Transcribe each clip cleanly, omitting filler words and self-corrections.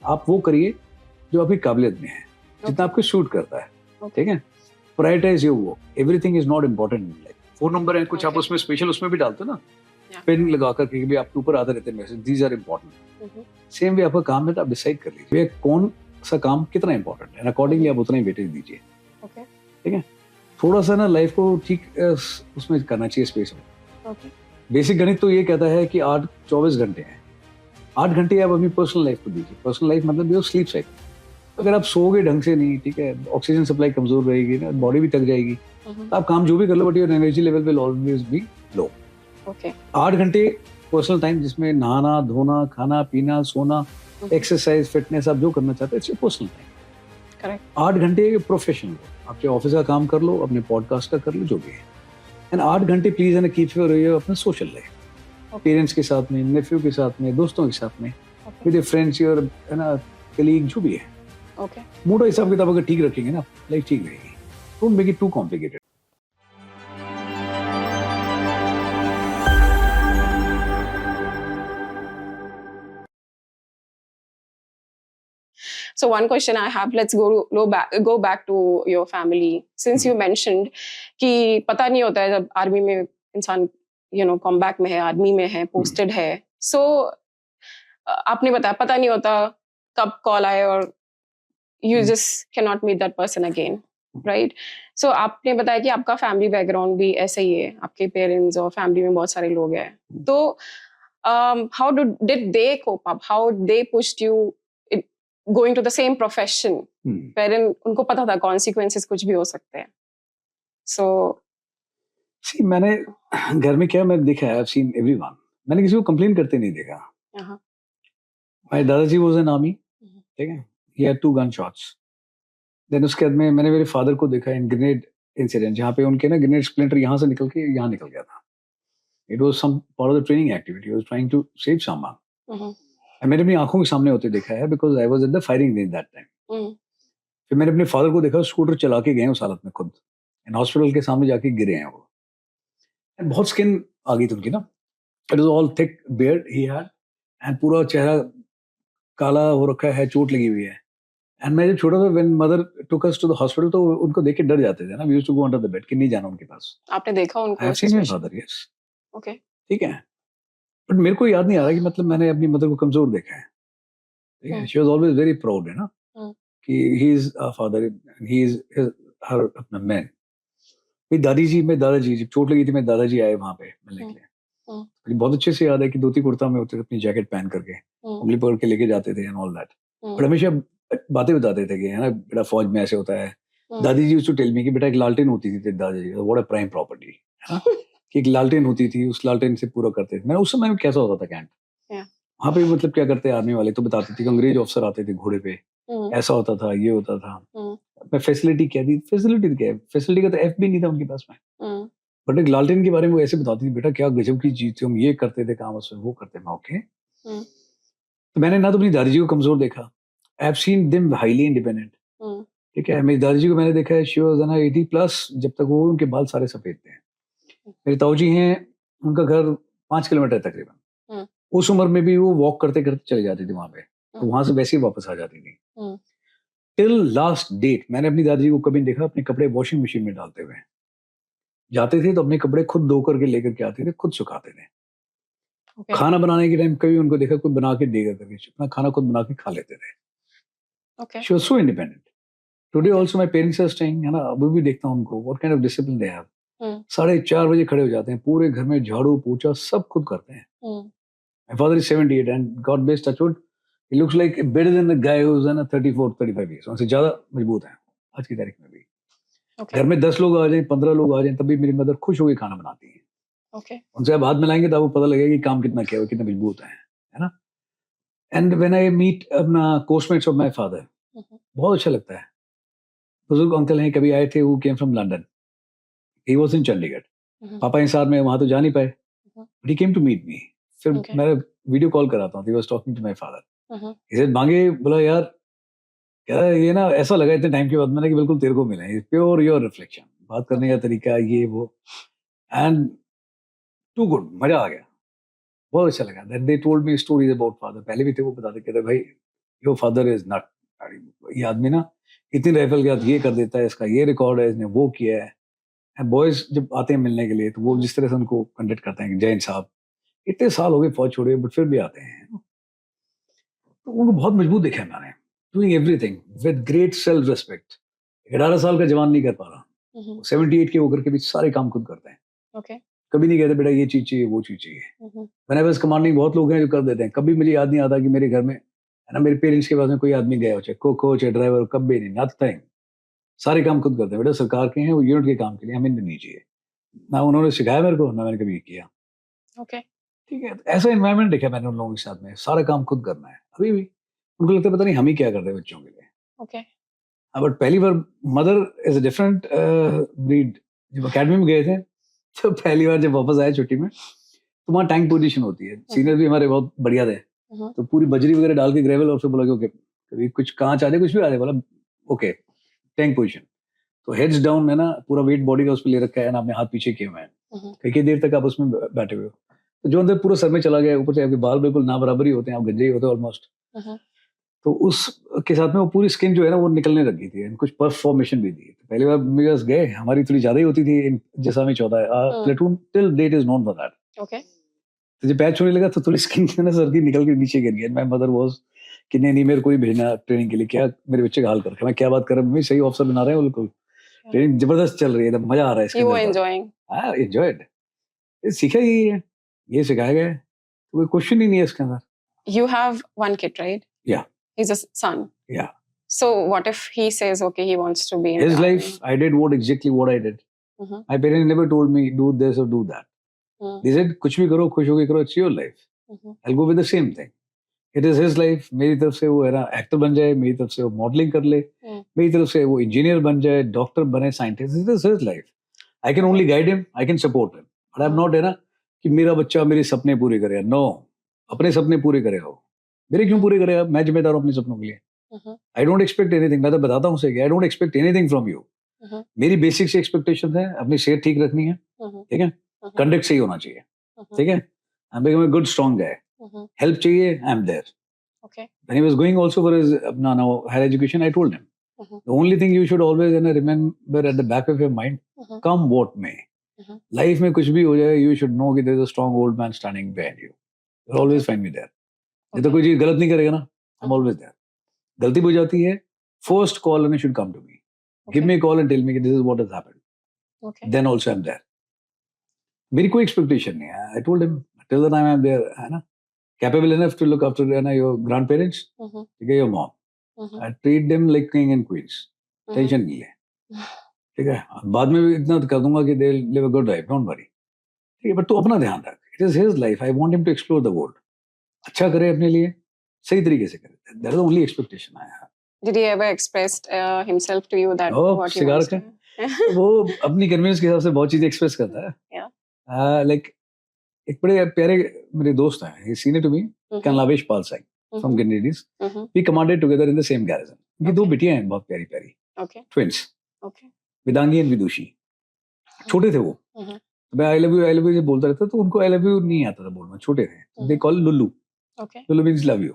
आप वो करिए जो आपकी काबिलियत में है, जितना आपको शूट करता है, ठीक है। Prioritise your work, everything is not important in life. Phone number है कुछ, आप उसमें स्पेशल उसमें भी डालते हो ना, पेन लगा कर के भी आपके ऊपर आते रहते हैं message, these are important. Same way आपका काम है तो आप डिसाइड कर लीजिए कौन सा काम कितना इंपॉर्टेंट है, अकॉर्डिंगली आप उतना ही वेटेज दीजिए, ठीक है। थोड़ा सा ना लाइफ को ठीक उसमें करना चाहिए, स्पेस में। बेसिक गणित तो ये कहता है कि 24 घंटे हैं, 8 घंटे आप अपनी पर्सनल लाइफ को दीजिए। पर्सनल लाइफ मतलब जो स्लीप साइकिल, अगर आप सोओगे ढंग से नहीं, ठीक है, ऑक्सीजन सप्लाई कमजोर रहेगी ना, बॉडी भी थक जाएगी, तो आप काम जो भी कर लो but your energy level will always be low. 8 घंटे पर्सनल टाइम, जिसमें नहाना धोना, खाना पीना, सोना, एक्सरसाइज, फिटनेस, आप जो करना चाहते हैं इट्स पर्सनल टाइम। 8 घंटे प्रोफेशनल, आपके ऑफिस का काम कर लो, अपने पॉडकास्ट का कर लो, जो भी है। एंड 8 घंटे प्लीज एंड कीप योर अपना सोशल लाइफ, पेरेंट्स के साथ में, नेफ्यू के साथ में, दोस्तों के साथ में, विद योर फ्रेंड्स, योर है ना कलीग, जो भी है। मूड और हिसाब किताब अगर ठीक रखेंगे ना, लाइफ ठीक रहेगी। Don't make it too complicated. So one question I have, let's go back to your family. Since you mentioned कि पता नहीं होता है जब आर्मी में इंसान कॉम्बैट में है, आर्मी में है, पोस्टेड है, so आपने बताया पता नहीं होता कब कॉल आए और you just cannot meet that person again, right? So आपने बताया कि आपका फैमिली बैकग्राउंड भी ऐसा ही है, आपके पेरेंट्स और फैमिली में बहुत सारे लोग हैं, तो how did they cope up? How they pushed you going to the same profession? Parent उनको पता था consequences कुछ भी हो सकते हैं, so see, मैंने घर में क्या मैंने देखा है, I've seen everyone, मैंने किसी को कंप्लेन करते नहीं देखा। My दादाजी was in army, ठीक है, he had 2 gunshots। देन उसके बाद में मैंने मेरे फादर को देखा इन ग्रेनेड इंसिडेंट, जहाँ पे उनके ना ग्रेनेड स्प्लिंटर यहाँ से निकल के यहाँ निकल गया था। It was some part of the training activity, he was trying to save someone. मैंने अपनी आंखों के सामने होते देखा है, because I was at the firing range that time. फिर मैंने अपने फादर को देखा स्कूटर चला के गए उस हालत में खुद, एंड हॉस्पिटल के सामने जाके गिरे हैं वो, एंड बहुत स्किन आ गई थी उनकी ना, it was all thick beard he had, and पूरा चेहरा काला हो रखा है, चोट लगी हुई है। एंड मैं जब छोटा था, when mother took us to the hospital, तो उनको देख के डर जाते थे ना, we used to go under the bed कि नहीं जाना उनके पास। आपने देखा उनको? I have seen my father, yes. Okay, ठीक है, बट मेरे को याद नहीं आ रहा कि मतलब मैंने अपनी मदर को कमजोर देखा है, ठीक है। She was always very proud, है ना, कि he is a father, he is her अपना मैन। मेरी दादाजी जब चोट लगी थी, मेरे दादाजी आए वहां पे मिलने के लिए। मुझे बहुत अच्छे से याद है कि धोती कुर्ता में होते थे, अपनी जैकेट पहन करके उंगली पकड़ के लेके जाते थे एंड ऑल दैट। बट हमेशा बातें बताते थे कि है ना बेटा फौज में ऐसे होता है। दादी जी यूज्ड टू टेल मी कि बेटा एक लालटेन होती थी तेरे दादाजी, व्हाट अ प्राइम प्रॉपर्टी, है ना, कि एक लालटेन होती थी, उस लालटेन से पूरा करते थे। मैं उस समय में कैसा होता था कैंट, वहाँ पे मतलब क्या करते हैं आर्मी वाले, तो बताते थे कि अंग्रेज ऑफिसर आते थे घोड़े पे, ऐसा होता था, ये होता था। मैं फैसिलिटी क्या थी, फैसिलिटी क्या है, फैसिलिटी का तो एफ भी नहीं था उनके पास में, बट एक लालटेन के बारे में वो ऐसे बताती थी, बेटा क्या गजब की चीज थी, हम ये करते थे काम उसमें, वो करते थे। ओके, तो मैंने ना तो अपनी दादी जी को कमजोर देखा, आई have seen them highly independent, ठीक है। मेरी दादी जी को मैंने देखा है, शी वाज ना 80+, जब तक वो उनके बाल सारे सफेद थे। मेरे ताऊ जी हैं, उनका घर 5 किलोमीटर तकरीबन, उस उम्र में भी वो वॉक करते करते चले जाती थी वहां पे, तो वहां से वैसे ही वापस आ जाती थी। टिल लास्ट डेट मैंने अपनी दादी जी को कभी देखा अपने कपड़े वॉशिंग मशीन में डालते हुए। जाते थे तो अपने कपड़े खुद धो करके लेकर के आते थे, खुद सुखाते थे। खाना बनाने के टाइम कभी उनको देखा कोई बना के देगा, कभी अपना खाना खुद बना के खा लेते थे। She was so independent. Today also my parents are staying, है ना, अभी भी देखता हूं उनको, what kind of discipline they have. 4:30 बजे खड़े हो जाते हैं, पूरे घर में झाड़ू पोछा सब खुद करते हैं। My father is 78 and God bless touchwood, he looks like better than the guy who is in 34-35 years, उनसे ज्यादा मजबूत है आज की तारीख में भी। घर में 10 लोग आ जाएं, 15 लोग आ जाएं, तभी मेरी मदर खुश होकर खाना बनाती है। उनसे आप हाथ मिलाएंगे तो आपको पता लगेगा कि काम कितना किया हुआ, कितने मजबूत है ना। एंड व्हेन आई मीट अपना कोर्समेट्स ऑफ माय फादर, बहुत अच्छा लगता है। बुजुर्ग अंकल हैं, कभी आए थे, वो came from London, he was in Chandigarh. पापा के साथ में वहां तो जा नहीं पाए, but he came to meet me. फिर मैं वीडियो कॉल कराता हूँ, he was talking to my father, he said मांगे, बोला यार क्या ये ना, ऐसा लगा इतने टाइम के बाद मैंने कि बिल्कुल तेरे को मिला है, प्योर योर रिफ्लेक्शन, बात करने का तरीका, ये वो, एंड टू गुड, मजा आ गया, बहुत अच्छा लगा। That they told me stories about father, पहले भी थे वो बताते, कहते भाई योर फादर इज नॉट, ये आदमी ना इतनी राइफल के साथ ये कर देता है, इसका ये रिकॉर्ड है, इसने वो किया है। बॉयज जब आते हैं मिलने के लिए तो वो जिस तरह से उनको कंडक्ट करते हैं कि जैन साहब इतने साल हो गए फौज छोड़े बट फिर भी आते हैं, तो उनको बहुत मजबूत देखा है मैंने, doing everything with great self respect. 18 साल का जवान नहीं कर पा रहा, 78 के होकर के भी सारे काम खुद करते हैं। Okay. कभी नहीं कहते बेटा ये चीज चाहिए वो चीज चाहिए। मैंने बस कमांडिंग बहुत लोग हैं जो कर देते हैं, कभी मुझे याद नहीं आता कि मेरे घर में है ना मेरे पेरेंट्स के पास में कोई आदमी गया हो, चाहे कुक हो चाहे ड्राइवर, कभी नहीं, नथिंग। सारे काम खुद करते हैं, बेटा सरकार के हैं वो यूनिट के काम के लिए, हमें नहीं चाहिए। ना उन्होंने सिखाया मेरे को, ना मैंने कभी किया। Okay. ठीक है, तो ऐसा एनवायरनमेंट देखा मैंने उन लोगों के साथ में, सारा काम खुद करना है। अभी भी उनको लगता है पता नहीं हम ही क्या करते हैं बच्चों के लिए। Okay. बट पहली बार mother is a different breed. जब अकेडमी में गए थे तो पहली बार जब वापस आए छुट्टी में तो वहाँ टैंक पोजीशन होती है, सीनियर भी हमारे बहुत बढ़िया थे, तो पूरी बजरी वगैरह डाल के ग्रेवल, और फिर बोला कि ओके कभी कुछ कांच आ जाए कुछ भी आ जाए, बोला ओके टैंक पोजीशन। तो हेड्स डाउन है ना, पूरा वेट बॉडी का उस पर ले रखा है ना, अपने हाथ पीछे किए हुए हैं, कई देर तक आप उसमें बैठे हुए हो, तो जो अंदर पूरा सर में चला गया, ऊपर से आपके बाल बिल्कुल ना बराबर ही होते हैं, आप गंजे ही होते हैं ऑलमोस्ट। तो उस के साथ में वो पूरी स्किन जो है ना वो निकलने लगी थी, कुछ पर्फ फॉर्मेशन भी थी। तो पहली बार मेरे पास गए, हमारी थोड़ी ज्यादा ही होती थी जैसा हमें 14 platoon till date is known for that. Okay. तो जब पैच होने लगा तो थोड़ी स्किन ना सर की निकल के नीचे गिर गया। माय मदर वाज कि नहीं मेरे को ही भेजना ट्रेनिंग के लिए, क्या मेरे बच्चे का हाल कर रखा है, मैं क्या बात कर रहा हूँ, सही ऑफिसर बना रहे हैं बिल्कुल, ट्रेनिंग जबरदस्त चल रही है, एकदम मजा आ रहा है इसके You were अंदर। enjoying. हाँ एंजॉयड, सीखा ही है, ये सिखाया गया है, कोई क्वेश्चन ही नहीं है इसके अंदर। You have one kid, right? Yeah. He's a son. Yeah. So what if he says, okay, he wants to be in His the life, army? I did exactly what I did. Mhm. My parents never told me do this or do that. They said कुछ भी करो, खुश होके करो, it's your life. I'll go with the same thing. It is his life. मेरी तरफ से वो है ना एक्टर बन जाए, मेरी तरफ से वो मॉडलिंग कर ले, मेरी तरफ से वो इंजीनियर बन जाए, डॉक्टर बने, scientist, it is his life. I can only guide him, I can support him. But I'm not है ना कि मेरा बच्चा मेरे सपने पूरे करेगा। No, अपने सपने पूरे करेगा वो, मेरे क्यों पूरे करेगा, मैं जिम्मेदार हूँ अपने सपनों के लिए। I don't expect anything. मैं तो बताता हूँ उसे कि I don't expect anything from you. मेरी बेसिक से एक्सपेक्टेशन है, अपनी सेहत ठीक रखनी है, ठीक है, कंडक्ट सही होना चाहिए, ठीक है, I'm becoming a good strong guy. Help चाहिए, I am there. Okay. When he was going also for his higher education, I told him the only thing you should always remember at the back of your mind, come what may. Life में कुछ भी हो जाए, you should know कि there is a strong old man standing behind you. You'll always find me there. ये तो कोई चीज गलत नहीं करेगा ना, I'm always there. गलती हो जाती है, first call and you should come to me. Give me a call and tell me that this is what has happened. Okay. Then also I'm there. मेरी कोई expectation नहीं है. I told him till the time I'm there, है ना, capable enough to look after your grandparents, your mom. I treat them like king and queens. Tension नहीं है, ठीक है, बाद में भी इतना कर दूंगा कि they'll live a good life. Don't worry. ठीक है, but तू अपना ध्यान रख. It is his life. I want him to explore the world. अच्छा करे अपने लिए, सही तरीके से करे. That is the only expectation I have. Did he ever expressed himself to you that what he wants to? वो अपनी कन्वीनियंस के हिसाब से बहुत चीजें एक्सप्रेस करता है। Yeah. लाइक एक बड़े प्यारे मेरे दोस्त हैं, he is senior to me, Kanlavesh Pal Singh from Grenadiers. We commanded together in the same garrison. ये दो बिटियां हैं बहुत प्यारी प्यारी, twins, वेदांगी एंड विदुषी। छोटे थे वो, मैं आई लव यू बोलता रहता, तो उनको आई लव यू नहीं आता था बोलना, छोटे थे, दे कॉल लुल्लू। लुल्लू मीन्स लव यू।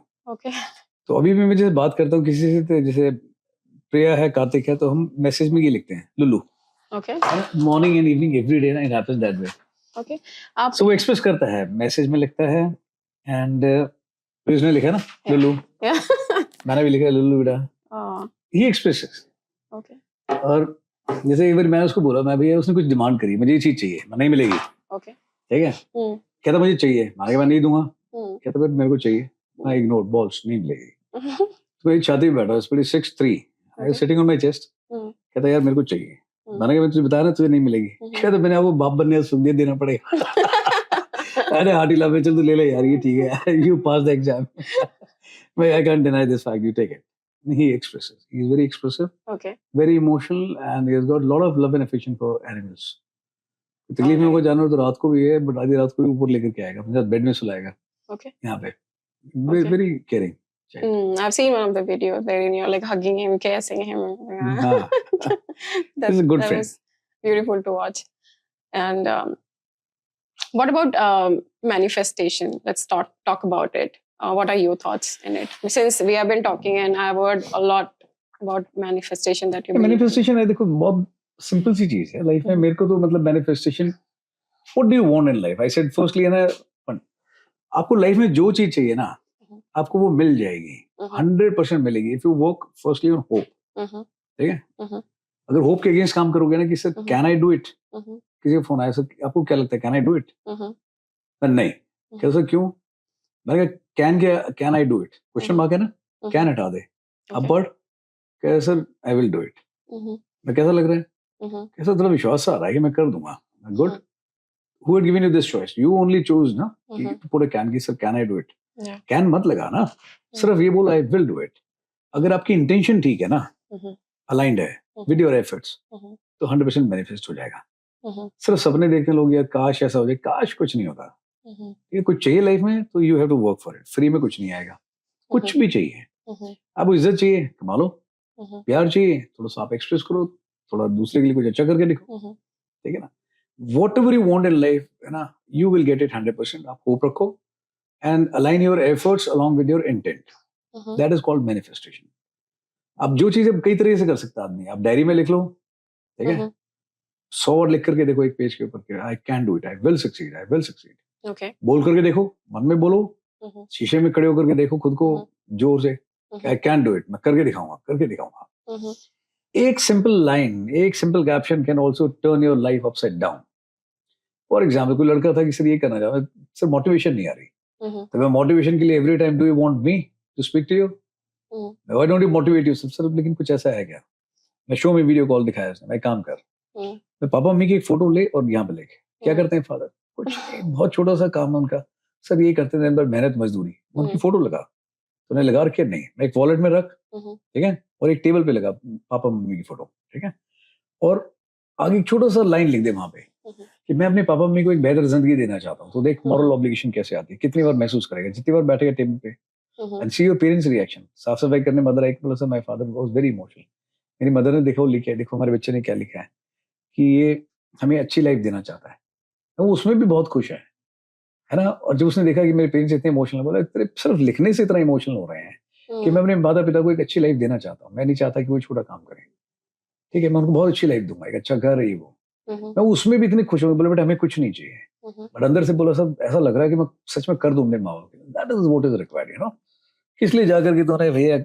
तो अभी भी मैं जैसे बात करता हूँ किसी से, तो जैसे प्रिया है, कार्तिक है, तो हम मैसेज में ये लिखते हैं लुल्लू, morning and evening every day ना, इट हैपेंस दैट वे। आप सो वो एक्सप्रेस करता है, मैसेज में लिखता है, एंड उसने लिखा ना लुल्लू, मैंने भी लिखा है लुल्लू बेटा, ये एक्सप्रेसेस। और जैसे एक बार मैं उसको बोला, मैं भैया, उसने कुछ डिमांड करी, मुझे ये चीज चाहिए, मैं नहीं मिलेगी, ठीक है, कहता मुझे चाहिए, मैं नहीं दूंगा, कहता फिर मेरे को चाहिए, मैं इग्नोर, बॉल्स नहीं मिलेगी। तो मेरी छाती पे बैठा, speed 6'3", sitting on my chest, कहता यार मेरे को चाहिए, मैंने कहा मैं तुझे बता रहा तुझे नहीं मिलेगी, कहता मैंने आपको बाप बनने सुनिए देना पड़ेगा। अरे हार्टी लाभ चल तू ले ले यार, ये ठीक है, you pass the exam, I can't deny this fact, you take it. He expresses. He is very expressive, very emotional, and he has got a lot of love and affection for animals. तकलीफ में होगा जानवर तो रात को भी है, but आधी रात को भी ऊपर लेकर के आएगा, अपने साथ बेड में सुलाएगा, यहाँ पे, very caring. I've seen one of the videos wherein you're like hugging him, kissing him. He's a good friend. Was beautiful to watch. And what about manifestation? Let's talk about it. what are your thoughts in it? Since we have been talking and I've heard a lot about manifestation that you believe in. Manifestation है, देखो बहुत simple सी चीज है life में. मेरे को तो मतलब manifestation, what do you want in life? I said firstly है ना, आपको लाइफ में जो चीज चाहिए ना, आपको वो मिल जाएगी, 100% मिलेगी. If you work firstly on hope. ठीक है, अगर होप के अगेंस्ट काम करोगे ना कि sir can I do it, किसी का फोन आया, सर आपको क्या लगता है कैन आई डू इट? नहीं. क्या सर क्यों? मैंने कहा can I do it, question mark है ना, कैन हटा दे, अब बढ़. क्या sir I will do it. मैं कैसा लग रहा है? कैसा थोड़ा विश्वास आ रहा है कि मैं कर दूंगा. Good. Who had given you this choice? You only chose ना कि पूरे कैन की, sir can I do it. Can मत लगा ना, सिर्फ ये बोल आई विल डू इट. अगर आपकी इंटेंशन ठीक है ना, अलाइंड है विद योर एफर्ट्स, तो 100% मैनिफेस्ट हो जाएगा. सिर्फ सपने देखने लोग यार काश ऐसा हो जाए, काश कुछ नहीं होता. ये कुछ चाहिए लाइफ में तो you have to work for it. Free में कुछ नहीं आएगा. कुछ भी चाहिए, आपको इज्जत चाहिए कमा लो, प्यार चाहिए थोड़ा सा आप एक्सप्रेस करो, थोड़ा दूसरे के लिए कुछ अच्छा करके दिखो. ठीक है ना, whatever you want in life, है ना, you will get it 100%. आप होप रखो and align your efforts along with your intent. That is called manifestation. आप जो चीजें कई तरीके से कर सकता है आदमी. आप डायरी में लिख लो, ठीक है, 100 वर्ड लिख करके देखो एक पेज के ऊपर के, I can do it, I will succeed, I will succeed. बोल करके देखो, मन में बोलो, शीशे में खड़े होकर के देखो खुद को जोर से, आई कैन डू इट, मैं करके दिखाऊंगा, करके दिखाऊंगा. एक सिंपल लाइन, एक simple caption can also turn your life upside down. For example, कोई लड़का था कि सर ये करना चाहता, सर मोटिवेशन नहीं आ रही, तो मैं मोटिवेशन के लिए every time do you want me to speak to you, why don't you motivate you? Sir लेकिन कुछ ऐसा है क्या? मैं शो में वीडियो कॉल दिखाया उसने, मैं काम कर, मैं पापा मम्मी की एक फोटो ले और यहाँ पे लेके, क्या करते हैं फादर? कुछ नहीं, बहुत छोटा सा काम है उनका, सर ये करते हैं मेहनत मजदूरी. उनकी फोटो लगा, तूने लगा रखी नहीं, मैं एक वॉलेट में रख, ठीक है, और एक टेबल पे लगा पापा मम्मी की फोटो, ठीक है, और आगे एक छोटा सा लाइन लिख दे वहां पे कि मैं अपने पापा मम्मी को एक बेहतर जिंदगी देना चाहता हूँ. तो देख मॉरल ऑब्लिगेशन कैसे आती है, कितनी बार महसूस करेगा, जितनी बार बैठेगा टेबल पे, and see your parents reaction. साफ सफाई करने मदर आई, बोला sir my father was very emotional. मेरी मदर ने देखा, वो लिखा है, देखो हमारे बच्चे ने क्या लिखा है कि ये हमें अच्छी लाइफ देना चाहता है. तो वो उसमें भी बहुत खुश है ना. और जब उसने देखा कि मेरे पेरेंट्स इतने इमोशनल, बोला तेरे सिर्फ लिखने से इतना इमोशनल हो रहे हैं कि मैं अपने माता पिता को एक अच्छी लाइफ देना चाहता हूँ. मैं नहीं चाहता कि वो छोटा काम करें, ठीक है, मैं उनको बहुत अच्छी लाइफ दूंगा, एक अच्छा घर है वो. मैं उसमें भी इतनी खुश हूँ, बोला बेटा हमें कुछ नहीं चाहिए, बट अंदर से बोला सब ऐसा लग रहा है कि मैं सच में कर दूं अपने माँ बाप के लिए. That is what is required, you know. किस लिए जाकर के तूने भैया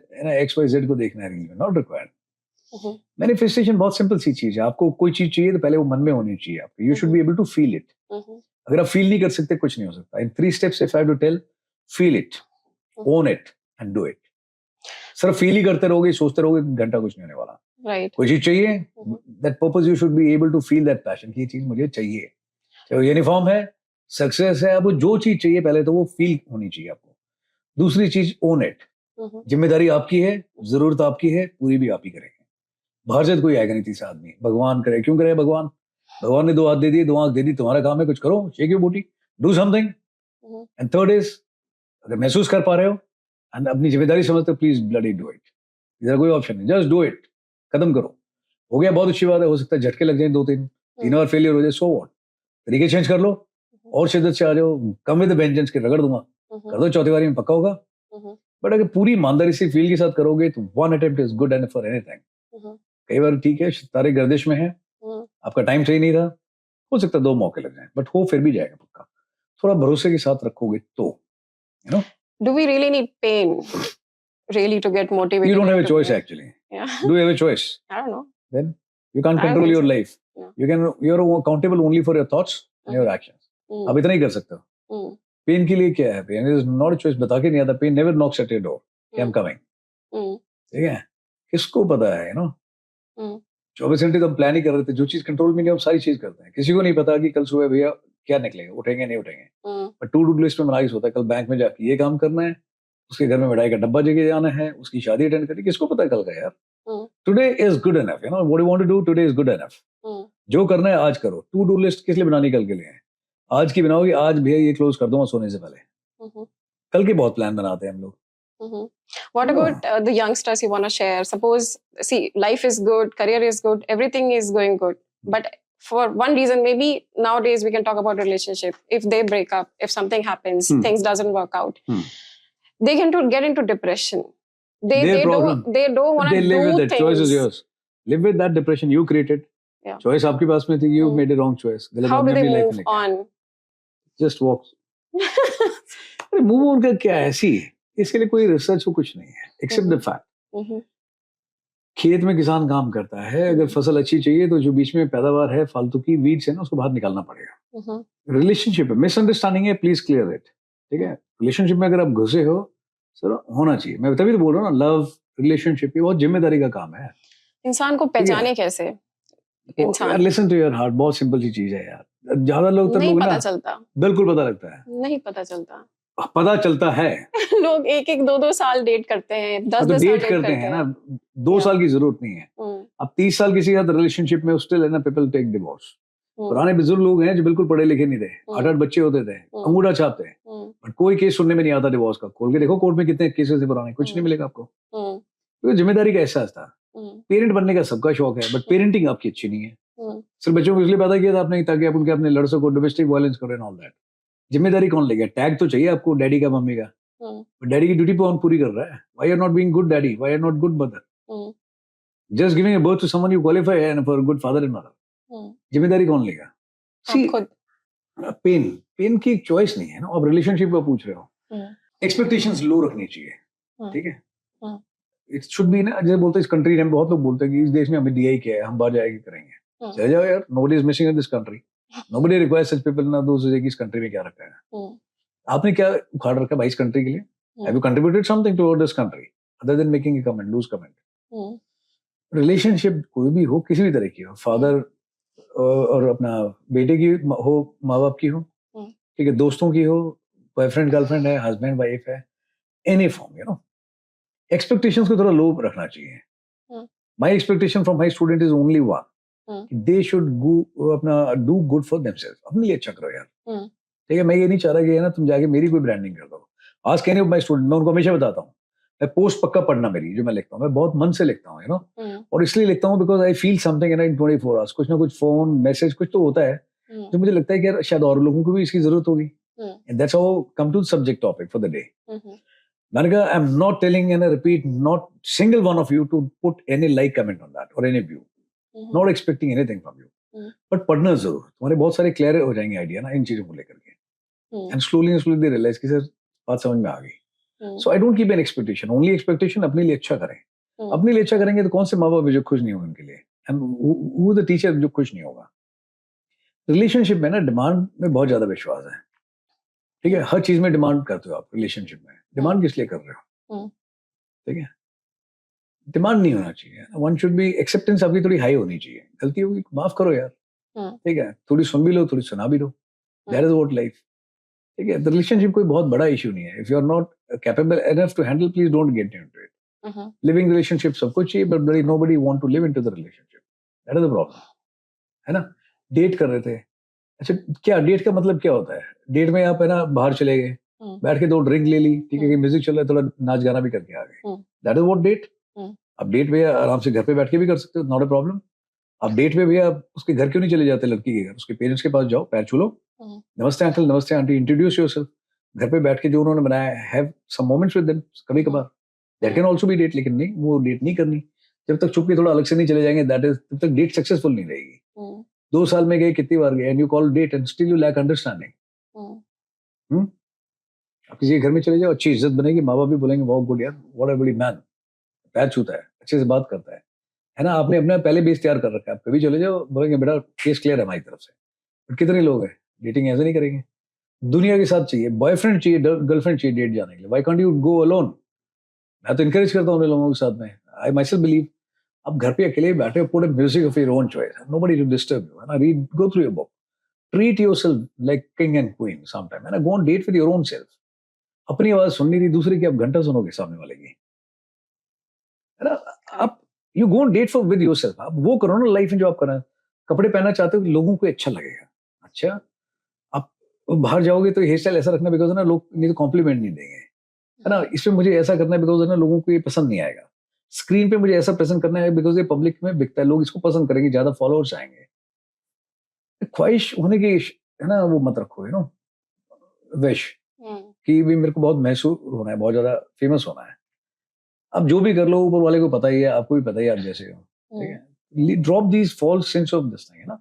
XYZ को देखना है, नॉट रिक्वायर्ड. मैनिफेस्टेशन बहुत सिंपल सी चीज है. आपको कोई चीज चाहिए तो पहले वो मन में होनी चाहिए आपको. You should be able to feel it. अगर आप फील नहीं कर सकते कुछ नहीं हो सकता. In 3 steps if I have to tell, feel it, own it and do it. सिर्फ फील ही करते रहोगे, सोचते रहोगे, घंटा कुछ नहीं होने वाला. राइट. कोई चीज चाहिए, that purpose you should be able to feel that passion कि ये चीज मुझे चाहिए. चाहे यूनिफॉर्म है, सक्सेस है, आपको जो चीज चाहिए पहले तो वो फील होनी चाहिए आपको. दूसरी चीज ओन इट. जिम्मेदारी आपकी है, जरूरत आपकी है, पूरी भी आप ही करेंगे. बाहर से कोई आएगा नहीं तीसरा आदमी. भगवान करे, क्यों करे भगवान? भगवान ने 2 हाथ दे दिए, 2 आंख दे दी, तुम्हारा काम है कुछ करो, शेक योर बूटी, do something. And third is, अगर महसूस कर पा रहे हो एंड अपनी जिम्मेदारी समझते हो, प्लीज ब्लडी डू इट. इधर कोई ऑप्शन नहीं, जस्ट डू इट. खत्म करो. हो गया, बहुत अच्छी बात है. हो सकता है झटके लग जाए 2-3 बार फेलियर हो जाए, सो व्हाट, तरीके चेंज कर लो और शिद्दत से आ जाओ. कम विद वेंजेंस के रगड़ दूंगा, कर दो, चौथी बारी में पक्का होगा. बट अगर पूरी ईमानदारी से फील के साथ करोगे तो 1 attempt is good enough for anything. कई बार ठीक है, तारे गर्दिश में है, आपका टाइम सही नहीं था, हो सकता है 2 मौके लग जाए, बट हो फिर भी जाएगा पक्का. थोड़ा भरोसे के साथ रखोगे तो, you know. Do we really need pain really to get motivated? You don't have a choice actually. Yeah. Do you have a choice? I don't know. Then you can't I don't control think your so. life. Yeah. You're accountable only for your thoughts and your actions. आप इतना ही कर सकते हो. Pen के लिए क्या है? Pain is not a choice. बता के नहीं आता. Pain never knocks at your door. I am coming. ठीक है, किसको पता है, यू नो. 24 घंटे तो हम प्लान ही कर रहे थे. जो चीज कंट्रोल में नहीं, हम सारी चीज करते हैं. किसी को नहीं पता कि कल सुबह भैया क्या निकलेगा, उठेंगे नहीं उठेंगे. बट टू डू लिस्ट में मनाइस होता है, कल बैंक में जाके ये काम करना है, उसके घर में मिठाई का डब्बा जगह जाना है, उसकी शादी अटेंड करनी. किसको पता है कल का यार. Today is good enough, you know. What you want to do today is good enough. जो करना है आज करो. टू डू लिस्ट किस लिए बनानी, कल के लिए है. आज की बनाओगे, आज भैया ये क्लोज कर दूंगा सोने से पहले. कल के बहुत प्लान बनाते हैं हम लोग. What about the youngsters you want to share? Suppose, see, life is good, career is good, everything is going good. But for one reason, maybe nowadays we can talk about relationship. If they break up, if something happens, things doesn't work out. they can get into depression. Their problem. They don't want to They do live with it. Choice is things. yours. Live with that depression you created. Yeah. Choice आपके पास में थी. You Hmm. made a wrong choice. गलत How do आदमी they अपनी life move में लेके आया. on? Just walk. अरे मूव ऑन का क्या है? ऐसी इसके लिए कोई रिसर्च हो कुछ नहीं है एक्सेप्ट द फैक्ट Mhm. खेत में किसान काम करता है. अगर फसल अच्छी चाहिए तो जो बीच में पैदावार है फालतू की वीड्स है ना उसको बाहर निकालना पड़ेगा. Mhm. रिलेशनशिप है मिसअंडरस्टैंडिंग है प्लीज क्लियर इट. ठीक है रिलेशनशिप में अगर आप घुसे हो सर होना चाहिए. मैं तभी तो बोल रहा हूँ ना लव रिलेशनशिप ये बहुत जिम्मेदारी का काम है. इंसान को पहचाने कैसे? इंसान लिसन टू योर हार्ट बहुत सिंपल सी चीज है यार. ज्यादा लोग तो नहीं लोग पता ना चलता. बिल्कुल पता लगता है. नहीं पता चलता. पता चलता है. लोग 1-1 2-2 साल डेट करते हैं, 10-10 तो साल डेट करते हैं ना 2 साल की जरूरत नहीं है. अब 30 साल किसी के साथ रिलेशनशिप में स्टिल है ना पीपल टेक डिवोर्स. पुराने बुजुर्ग लोग हैं जो बिल्कुल पढ़े लिखे नहीं थे. 8-8 बच्चे होते थे अंगूठा छापते हैं बट कोई केस सुनने में नहीं आता डिवोर्स का. खोल के देखो कोर्ट में कितने केसेस थे पुराने. कुछ नहीं मिलेगा आपको. तो जिम्मेदारी का एहसास था. पेरेंट बनने का सबका शौक है बट पेरेंटिंग आपकी अच्छी नहीं है. सिर्फ बच्चों को इसलिए पैदा किया था आपने ताकि आप उनके अपने लड़कों को डोमेस्टिक वायलेंस करें ऑल दैट. जिम्मेदारी कौन लेगा? टैग तो चाहिए आपको डैडी का मम्मी का. डैडी की ड्यूटी कौन पूरी कर रहा है? Why are not being good daddy? Why are not good mother? Just giving a birth to someone you qualify and for good father and mother. जिम्मेदारी कौन लेगा? सी पेन की चॉइस नहीं है ना. अब रिलेशनशिप का पूछ रहे हो एक्सपेक्टेशंस लो रखनी चाहिए. ठीक है इट शुड बी ना. जैसे बोलते हैं इस कंट्री में बहुत लोग बोलते हैं कि इस देश में हमें दिया ही क्या है हम बाहर जाएगी करेंगे. चले जाओ यार. Nobody is missing in this country. Nobody requires such people ना दो कि इस कंट्री में क्या रखा है. आपने क्या उखाड़ रखा है भाई इस कंट्री के लिए? Have you contributed something toward this country other than making a comment loose comment? Relationship कोई भी हो किसी भी तरह की हो फादर और अपना बेटे की हो माँ बाप की हो ठीक है दोस्तों की हो बॉयफ्रेंड गर्लफ्रेंड है हस्बैंड वाइफ है any form you know expectations को थोड़ा लो रखना चाहिए. My expectation from my student is only one they should अपना डू गुड फॉर देमसेल्फ. अपने लिए अच्छा करो यार. ठीक है मैं ये नहीं चाह रहा कि ना तुम जाके मेरी कोई ब्रांडिंग कर दो. आज कहने माय स्टूडेंट मैं उनको हमेशा बताता हूँ मैं पोस्ट पक्का पढ़ना मेरी जो मैं लिखता हूँ मैं बहुत मन से लिखता हूँ यू नो. और इसलिए लिखता हूँ because I feel something in 24 hours. कुछ ना कुछ फोन मैसेज कुछ तो होता है जो मुझे लगता है कि यार शायद और लोगों को भी इसकी जरूरत होगी. And that's how come to subject topic for the day. मैंने कहा I am not telling and I repeat not single one of you to put any like comment on that और any view. Not expecting anything from you but पढ़ना जरूर. तुम्हारे बहुत सारे clear हो जाएंगे आइडिया ना इन चीजों को लेकर के. एंड स्लोली दे रियलाइज कि सर बात समझ में आ गई. So I don't keep an expectation. Only expectation अपने लिए अच्छा करें. अपने लिए अच्छा करेंगे तो कौन से माँ बाप जो खुश नहीं होंगे उनके लिए. And who the teacher जो खुश नहीं होगा. रिलेशनशिप में ना डिमांड में बहुत ज्यादा विश्वास है. ठीक है हर चीज में डिमांड करते हो आप रिलेशनशिप में. डिमांड किस लिए कर रहे हो? ठीक है डिमांड नहीं होना चाहिए. वन शुड बी एक्सेप्टेंस आपकी थोड़ी हाई होनी चाहिए. गलती होगी माफ करो यार. ठीक है थोड़ी सुन भी लो थोड़ी सुना भी दो. That is what life. ठीक है रिलेशनशिप कोई बहुत बड़ा इशू नहीं है. If you are not capable enough to handle please don't get into it. Living relationship सबको चाहिए but nobody want to live into the relationship. That is the problem है ना. डेट कर रहे थे. अच्छा क्या डेट का मतलब क्या होता है? डेट में आप है ना बाहर चले गए बैठ के 2 ड्रिंक ले ली. ठीक है म्यूजिक चल रहा है थोड़ा नाच गाना भी करके आ गए. That is what date. अब डेट में आराम से घर पे बैठ के भी कर सकते हो. Not a problem. अब डेट में भी आप उसके घर क्यों नहीं चले जाते? लड़की के घर उसके पेरेंट्स के पास जाओ पैर छू लो. नमस्ते अंकल नमस्ते आंटी इंट्रोड्यूस योरसेल्फ. घर पे बैठ के जो उन्होंने बनाया have some moments with them कभी कभार. That can also be date. लेकिन नहीं वो डेट नहीं करनी जब तक छुप के थोड़ा अलग से नहीं चले जाएंगे. दैट इज तब तक डेट सक्सेसफुल नहीं रहेगी. 2 साल में गए कितनी बार गए and you call date and still you lack understanding. आप किसी के घर में चले जाओ अच्छी इज्जत बनेगी. माँ बाप भी बोलेंगे बहुत गुड यार व्हाट अ बड़ी मैन. पैर छूता है अच्छे से बात करता है ना. आपने अपना पहले बेस तैयार कर रखा है. आप कभी चले जाओ बोलेंगे बेटा केस क्लियर है हमारी तरफ से. बट कितने लोग हैं डेटिंग ऐसे नहीं करेंगे. दुनिया के साथ चाहिए बॉयफ्रेंड चाहिए गर्लफ्रेंड चाहिए डेट जाने के लिए. Why can't you go alone? मैं तो इनकरेज करता हूँ उन लोगों के साथ में. आई माई सेल्फ बिलीव आप घर पे अकेले बैठे हो put a music of your own choice. Nobody to disturb you. है ना read go through your book. Treat yourself like king and queen some time. है ना go on date with your own self. अपनी आवाज सुननी थी दूसरे की आप घंटा सुनोगे सामने वाले की. है ना आप you go on date for with yourself. आप वो करो ना लाइफ में जो आप करना. कपड़े पहनना चाहते हो लोगों को अच्छा लगेगा. अच्छा आप बाहर जाओगे तो हेयर स्टाइल ऐसा रखना बिकॉज ना लोग नहीं तो कॉम्प्लीमेंट नहीं देंगे. है ना इसमें मुझे ऐसा करना है बिकॉज ना लोगों को ये पसंद नहीं आएगा. स्क्रीन पे मुझे ऐसा प्रेजेंट करना है बिकॉज ये पब्लिक में बिकता है. लोग इसको पसंद करेंगे ज्यादा फॉलोअर्स आएंगे. ख्वाहिश होने की है ना वो मत रखो यू नो विश कि भी मेरे को बहुत मशहूर होना है, बहुत ज्यादा फेमस होना है। अब जो भी कर लो, ऊपर वाले को पता ही है, आपको भी पता ही है आप जैसे हो, ठीक है। Drop these false sense of this thing, है ना।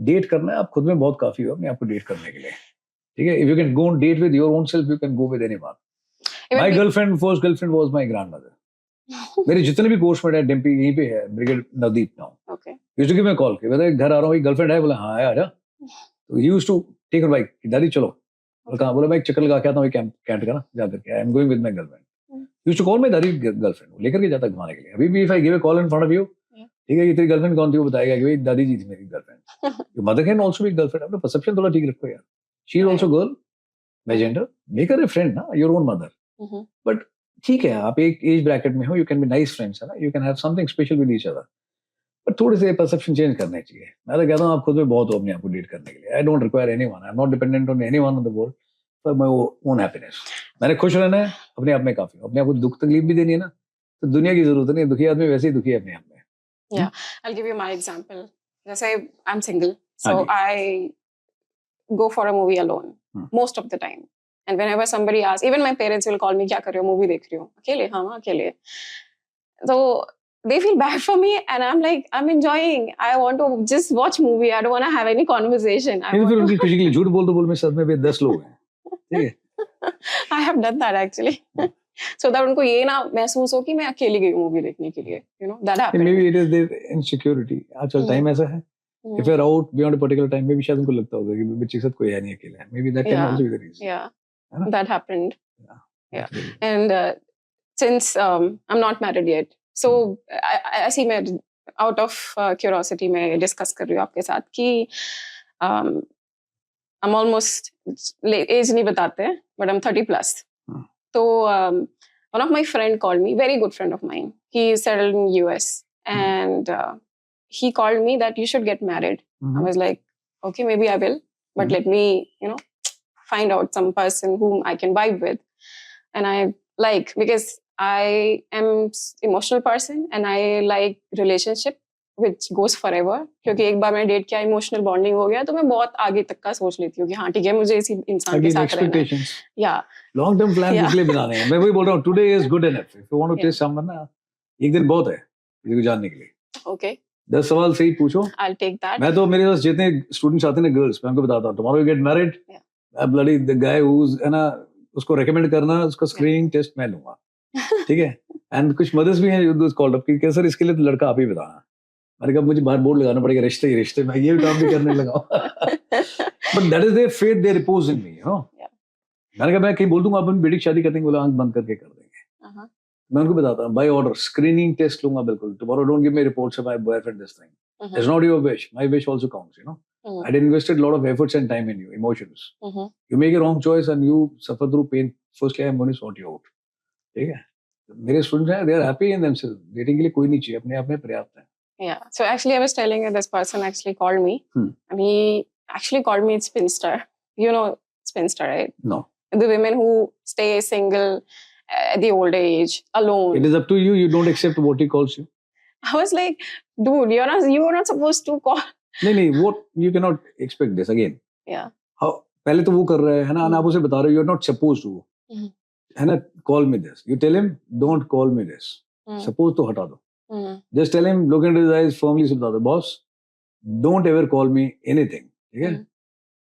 डेट करना है, आप खुद में बहुत काफी हो अपने आप को डेट करने के लिए, ठीक है। If you can go on date with your own self, you can go with anyone. My girlfriend, first girlfriend was my grandmother. मेरे जितने भी कोर्समेट है, डिम्पी यहीं पे है, brigade Navdeep now. Okay, used to give me a call, कि घर आ रहा हूँ, गर्लफ्रेंड है? बोला हाँ, आजा। तो he used to take her bike, दादी चलो। बोला कहाँ? बोला मैं एक चक्कर लगा के आता हूँ कैंट का ना, जा करके I am going with my girlfriend. Used to call my दादी गर्लफ्रेंड, लेकर के जाता घुमाने के लिए। अभी भी if I give a call in front of you, ठीक है, कि तेरी गर्लफ्रेंड कौन थी, वो बताएगा कि भाई दादी जी थी मेरी girlfriend. Your mother can also be girlfriend. अपना परसेप्शन थोड़ा ठीक रखो यार। She is also girl by gender, make her a friend ना, योर ओन मदर। बट ठीक है, आप एक एज ब्रैकेट में हो, you can be nice friends, है ना, you can have something special with each other. But थोड़े से परसेप्शन चेंज करने चाहिए। मैं तो कहता हूँ आप खुद में बहुत हो अपने आप को डेट करने के लिए। I don't require anyone, I am not dependent on anyone on the world for my own happiness. मैंने खुश रहना है, अपने आप में काफी। अपने आप को दुख तकलीफ भी देनी है ना, तो दुनिया की जरूरत नहीं है। दुखी आदमी वैसे ही दुखी है अपने आप में। Yeah, I'll give you my example. Let's say I'm single, so I go for a movie alone most of the time. And whenever somebody asks, even my parents will call me, "Kya kar rahe ho? Movie dekh rahi ho?" Akele, हाँ, अकेले. So they feel bad for me, and I'm like, I'm enjoying. I want to just watch movie. I don't want to have any conversation. फिर उनकी खुशी के लिए झूठ बोल बोल में साथ में भी 10 लोग हैं, ठीक है। I have done that actually. So that उनको ये ना महसूस हो कि मैं अकेली गई मूवी देखने के लिए, you know, that happened. Maybe it is their insecurity. आजकल टाइम ऐसा है, if you're out beyond a particular time, maybe शायद उनको लगता होगा कि बच्चे के साथ कोई है नहीं, अकेला है। Maybe that can also be the reason. Yeah, that happened. Yeah. And since I'm not married yet, so ऐसी मैं out of curiosity मैं discuss कर रही हूँ आपके साथ कि I'm almost age नहीं बताते हैं, but I'm 30 plus. So one of my friend called me, very good friend of mine. He is settled in US, and he called me that you should get married. I was like, okay, maybe I will, but let me, you know, find out some person whom I can vibe with, and I like, because I am emotional person and I like relationship which goes forever. क्योंकि एक बार मैंने date किया, emotional bonding हो गया, तो मैं बहुत आगे तक का सोच लेती हूँ कि हाँ ठीक है, मुझे इसी इंसान के साथ रहना है। या लॉन्ग टर्म प्लान इसलिए बनाने हैं। मैं वही बोल रहा हूँ, today is good enough. If you want to test someone ना, एक दिन बहुत है किसी को जानने के लिए। ओके, 10 सवाल सही पूछो, आई विल टेक दैट। मैं तो मेरे पास जितने स्टूडेंट्स आते हैं ना, गर्ल्स, मैं उनको बताता हूँ, tomorrow you get married, bloody the guy who is, है ना, उसको रेकमेंड करना, उसका स्क्रीनिंग टेस्ट मैं लूंगा, ठीक है। एंड कुछ मदर्स भी हैं जो कॉल्ड अप कि सर इसके लिए तो लड़का आप ही बताना। मैंने कहा मुझे बाहर बोर्ड लगाना पड़ेगा, रिश्ते ही रिश्ते, मैं ये काम भी करने लगा। But that is their faith, they repose in me, you know. मैंने कहा मैं कहीं बोल दूंगा अपन बेटी शादी कर देंगे, बोला आंख बंद करके कर देंगे। मैं उनको बताता हूँ बाय ऑर्डर, स्क्रीनिंग टेस्ट लूंगा बिल्कुल। Tomorrow don't give me reports of my boyfriend this thing, it's not your wish, my wish also counts, you know. I had invested a lot of efforts and time in you, emotions. You make a wrong choice and you suffer through pain. Firstly, I am going to sort you out. ठीक है? मेरे students हैं, they are happy in themselves. Dating के लिए कोई नहीं चाहिए, अपने आप में पर्याप्त है। Yeah. So actually, I was telling you, this person actually called me. And he actually called me spinster. You know spinster, right? No. The women who stay single at the old age, alone. It is up to you. You don't accept what he calls you. I was like, dude, you were not supposed to call. नहीं, what you cannot expect this again. Yeah. How पहले तो वो कर रहे हैं, है ना, आप उसे बता रहे हो, you're not supposed to, है ना, call me this. You tell him, don't call me this. Suppose तो हटा दो. Just tell him, look into his eyes, firmly से बता दो, boss, don't ever call me anything, ठीक है?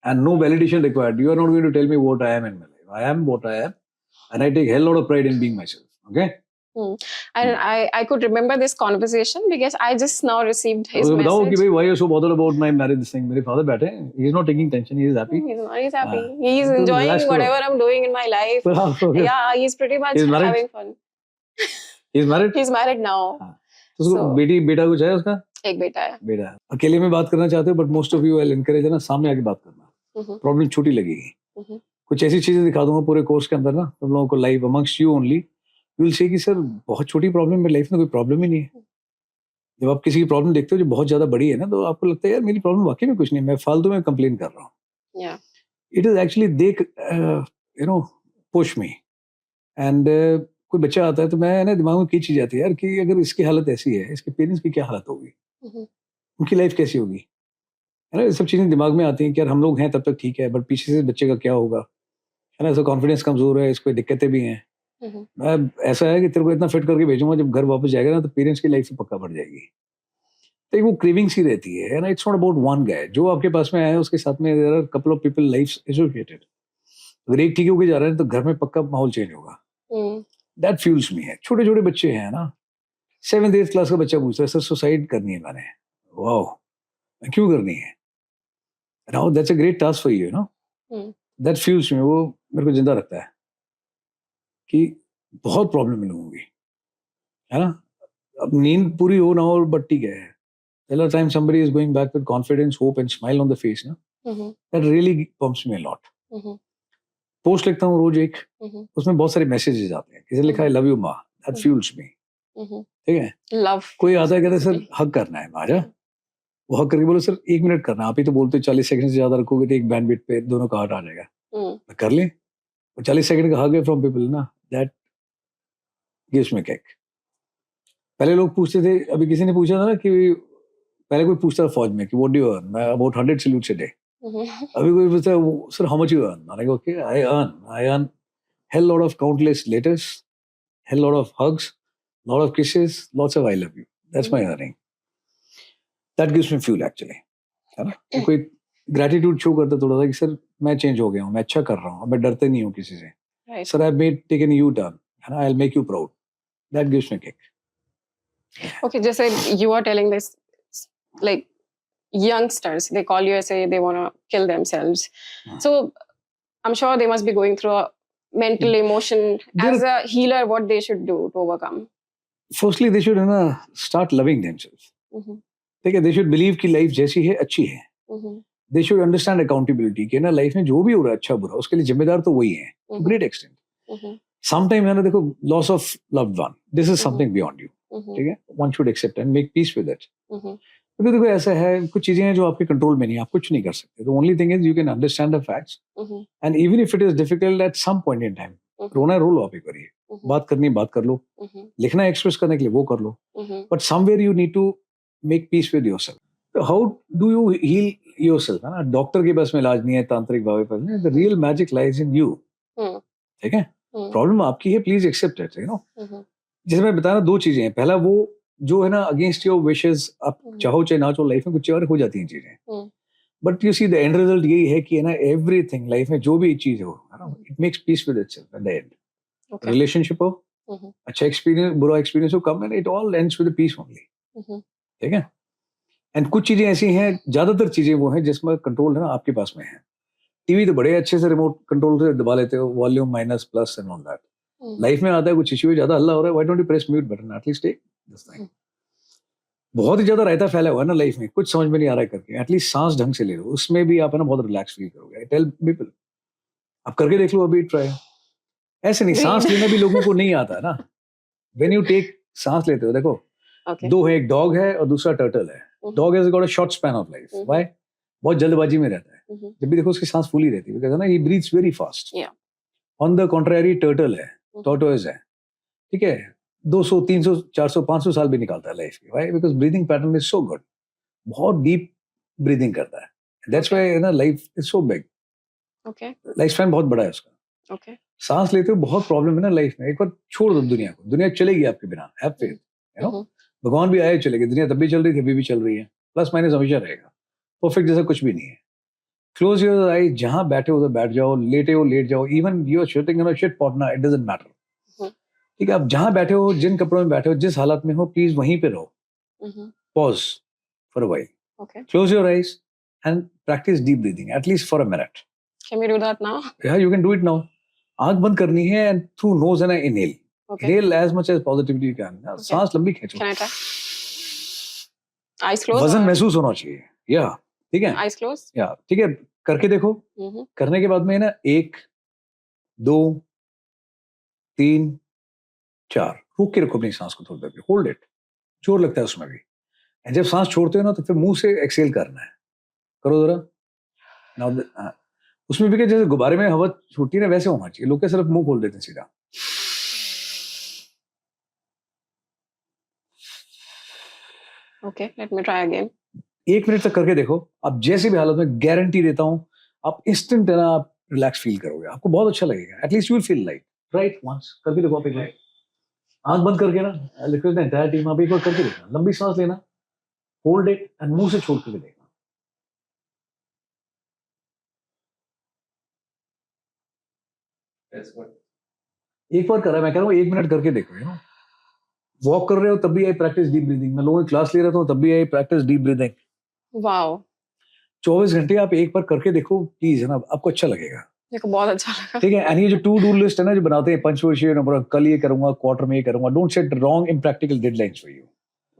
And no validation required. You are not going to tell me what I am in my life. I am what I am, and I take hell lot of pride in being myself. Okay? And I could remember this conversation because I just now received his message. बताओ कि भाई why you so bothered about my marriage this thing? मेरे father बैठे हैं, he is not taking tension, he is happy. He's happy. He is enjoying whatever I'm doing in my life. Yeah, he's pretty much having fun. He is married? He's married now. तो उसको बेटा कुछ है उसका? एक बेटा है। बेटा है। अकेले में बात करना चाहते हो, but most of you will encourage है ना, सामने आके बात करना। प्रॉब्लम छोटी लगेगी। कुछ ऐसी चीजें दिखा दूंगा पूरे कोर्स के अंदर ना, तुम लोगों को live amongst you only. You will say कि सर बहुत छोटी प्रॉब्लम, मेरी लाइफ में कोई प्रॉब्लम ही नहीं है। जब आप किसी की प्रॉब्लम देखते हो जो बहुत ज्यादा बड़ी है ना, तो आपको लगता है यार मेरी प्रॉब्लम वाकई में कुछ नहीं है, मैं फालतू में कंप्लेन कर रहा हूँ। It is actually they you know push me. And कोई बच्चा आता है तो मैं ना दिमाग में की चीज आती है यार कि अगर इसकी हालत ऐसी है, इसके पेरेंट्स की क्या हालत होगी, उनकी लाइफ कैसी होगी, है ना। ये सब चीजें दिमाग में आती हैं कि यार हम लोग हैं तब तक ठीक है, बट पीछे से बच्चे का क्या होगा, है ना, ऐसा कॉन्फिडेंस कमजोर है, इसको दिक्कतें भी हैं। मैं ऐसा है कि तेरे को इतना फिट करके भेजूंगा, जब घर वापस जाएगा ना तो पेरेंट्स की लाइफ से पक्का पड़ जाएगी। तो एक वो क्रेविंग सी रहती है ना, it's not about one guy. जो आपके पास में आया है उसके साथ में there are couple of people life associated. अगर एक ठीक होके जा रहा है तो घर में पक्का माहौल चेंज होगा। दैट फ्यूल्स मी है। छोटे छोटे बच्चे हैं ना, 7th 8th क्लास का बच्चा पूछता है सर सुसाइड करनी है मैंने। वाह, क्यों करनी है? Now that's a great task for you know, that fuels me. वो मेरे को जिंदा रखता है कि बहुत प्रॉब्लम है लोगों की, है ना। अब नींद पूरी हो ना हो बट ठीक है, till the time somebody is going back with confidence, hope and smile on the face ना, that really pumps me a lot. Post लिखता हूँ रोज एक, उसमें बहुत सारे मैसेजेस आते हैं। किसी ने लिखा है लव यू माँ, दैट फ्यूल्स मी। ठीक है, लव कोई आता है कहता है सर हग करना है माँ, वो हग करके बोलो सर 1 मिनट करना है। आप ही तो बोलते 40 सेकंड से ज्यादा रखोगे तो एक बैंडविड्थ पे दोनों का हार्ट आ जाएगा। कर ले, 40 सेकंड का हग है फ्रॉम पीपल ना, दैट गिव्स मी किक। पहले लोग पूछते थे, अभी किसी ने पूछा था ना कि पहले कोई पूछता था फौज में कि व्हाट डू यू अर्न, मैं अबाउट 100 सैल्यूट्स अ डे। अभी कोई पूछता है sir how much you earn, मैंने कहा okay I earn hell lot of countless letters, hell lot of hugs, lot of kisses, lots of I love you. That's my earning. That gives me fuel actually. है ना, तो कोई gratitude show करता थोड़ा सा कि सर मैं change हो गया हूँ, मैं अच्छा कर रहा हूँ, मैं डरते नहीं हूँ किसी से। Sir I made taken U turn, है ना, I will make you proud. That gives me kick. Okay, जैसे you are telling this, like youngsters, they call you and say they want to kill themselves. So I'm sure they must be going through a mental emotion. As a healer, what they should do to overcome? Firstly, they should start loving themselves. ठीक है, they should believe कि life जैसी है अच्छी है। They should understand accountability कि ना life में जो भी हो रहा है अच्छा बुरा उसके लिए जिम्मेदार तो वही है, to great extent. Sometime है ना, देखो loss of loved one, this is something beyond you. ठीक है, one should accept and make peace with it. क्योंकि देखो ऐसा है, कुछ चीजें हैं जो आपके कंट्रोल में नहीं, आप कुछ नहीं कर सकते। The only thing is you can understand the facts, and even if it is difficult at some point in time, रोना रो लो, आप एक बार बात करनी बात कर लो, लिखना एक्सप्रेस करने के लिए वो कर लो, but somewhere you need to make peace with yourself. So how do you heal yourself? है ना, डॉक्टर के पास में इलाज नहीं है, तांत्रिक बाबा के पास नहीं। The real magic lies in you. ठीक है, प्रॉब्लम आपकी है, please accept it, you know. जैसे मैं बताना, 2 चीजें हैं। पहला वो जो है ना अगेंस्ट योर विशेस, आप चाहो चाहे ना चाहो लाइफ में कुछ और हो जाती हैं चीजें, but you see the end result यही है कि है ना, एवरीथिंग लाइफ में जो भी चीज हो, है ना, it makes peace with itself at the end. Relationship हो, अच्छा एक्सपीरियंस बुरा एक्सपीरियंस हो, come and it all ends with piece only. ठीक है, एंड कुछ चीजें ऐसी हैं, ज्यादातर चीजें वो हैं जिसमें कंट्रोल है ना आपके पास में है। टीवी तो बड़े अच्छे से रिमोट कंट्रोल से दबा लेते हो, volume minus plus and all that. Life में आता है कुछ इश्यू है, ज्यादा हल्ला हो रहा है, why don't you press mute button, at least take this thing. बहुत ही ज्यादा रायता फैला हुआ है ना लाइफ में, कुछ समझ में नहीं आ रहा है करके, एटलीस्ट सांस ढंग से ले लो, उसमें भी आप है ना बहुत रिलैक्स फील करोगे। टेल पीपल, आप करके देख लो अभी ट्राई। ऐसे नहीं, सांस लेना भी लोगों को नहीं आता है ना। व्हेन यू टेक, सांस लेते हो, देखो दो है, एक डॉग है और दूसरा टर्टल है। Dog has got a short span of life, why? बहुत जल्दबाजी में रहता है। जब भी देखो उसकी सांस फूली रहती है, बिकॉज़ ना he breathes very fast. On the contrary turtle है, टॉर्टोइज है, ठीक है, 200 300 400 500 साल भी निकालता है लाइफ की। Why? Because breathing pattern is so good, बहुत डीप ब्रीथिंग करता है। दैट्स व्हाई ना life is so big. Okay, life span बहुत बड़ा है उसका। ओके, सांस लेते हो बहुत प्रॉब्लम है ना लाइफ में, एक बार छोड़ दो दुनिया को, दुनिया चलेगी आपके बिना, हैव फेथ, यू नो। भगवान भी आए चलेंगे, दुनिया तब भी चल रही थी, अभी भी चल रही है, प्लस माइनस हमेशा रहेगा। परफेक्ट जैसा कुछ भी नहीं है। क्लोज योर आई, जहां बैठे हो उधर बैठ जाओ, लेटे हो लेट जाओ, even you are shitting in a shit pot ना, इट डजंट मैटर। ठीक है, आप जहां बैठे हो, जिन कपड़ों में बैठे हो, जिस हालत में हो, प्लीज वहीं पे रहो। Pause for a while, close your eyes and practise deep breathing at least for a minute. Can we do that now? या you can do it now. आंख बंद करनी है and through nose and inhale, inhale as much as positivity you can. सांस लंबी खींचो। Can I try? Eyes closed. वजन महसूस होना चाहिए, या ठीक है, eyes closed, या ठीक है, करके देखो। करने के बाद में ना 1 2 3 4 रोक के रखो अपनी सांस को थोड़ी देर, होल्ड इट, जोर लगता है उसमें भी। जब सांस छोड़ते हो ना तो फिर मुंह से एक्सेल करना है, करो जरा। नाउ उसमें भी जैसे गुब्बारे में हवा छूटती है ना, वैसे होना चाहिए। लोग क्या सिर्फ मुंह खोल देते हैं सीधा। Okay, let me try again. 1 minute तक करके देखो, आप जैसी भी हालत में गारंटी देता हूं, आप इंस्टेंट है ना, आप रिलैक्स फील करोगे, आपको बहुत अच्छा लगेगा, at least you will feel light. Right once करके देखो आप एक बार, आंख बंद करके ना, रिक्वेस्ट एंटायर टीम, आप एक बार करके देखना, लंबी सांस लेना, होल्ड इट एंड मुंह से छोड़ करके देखना। एक बार करा, मैं कह रहा हूँ 1 मिनट करके देखो, यू नो, वॉक कर रहे हो तब भी आई प्रैक्टिस डीप ब्रीदिंग, मैं लोगों की क्लास ले रहा था तब भी आई प्रैक्टिस डीप ब्रीदिंग। वाओ, 24 घंटे आप एक बार करके देखो प्लीज, है ना, आपको अच्छा लगेगा। मेरे को बहुत अच्छा लगा। ठीक है, एंड ये जो टू डू लिस्ट है ना जो बनाते हैं पंचवर्षीय नंबर, कल ये करूंगा, क्वार्टर में ये करूंगा, don't set wrong impractical deadlines for you.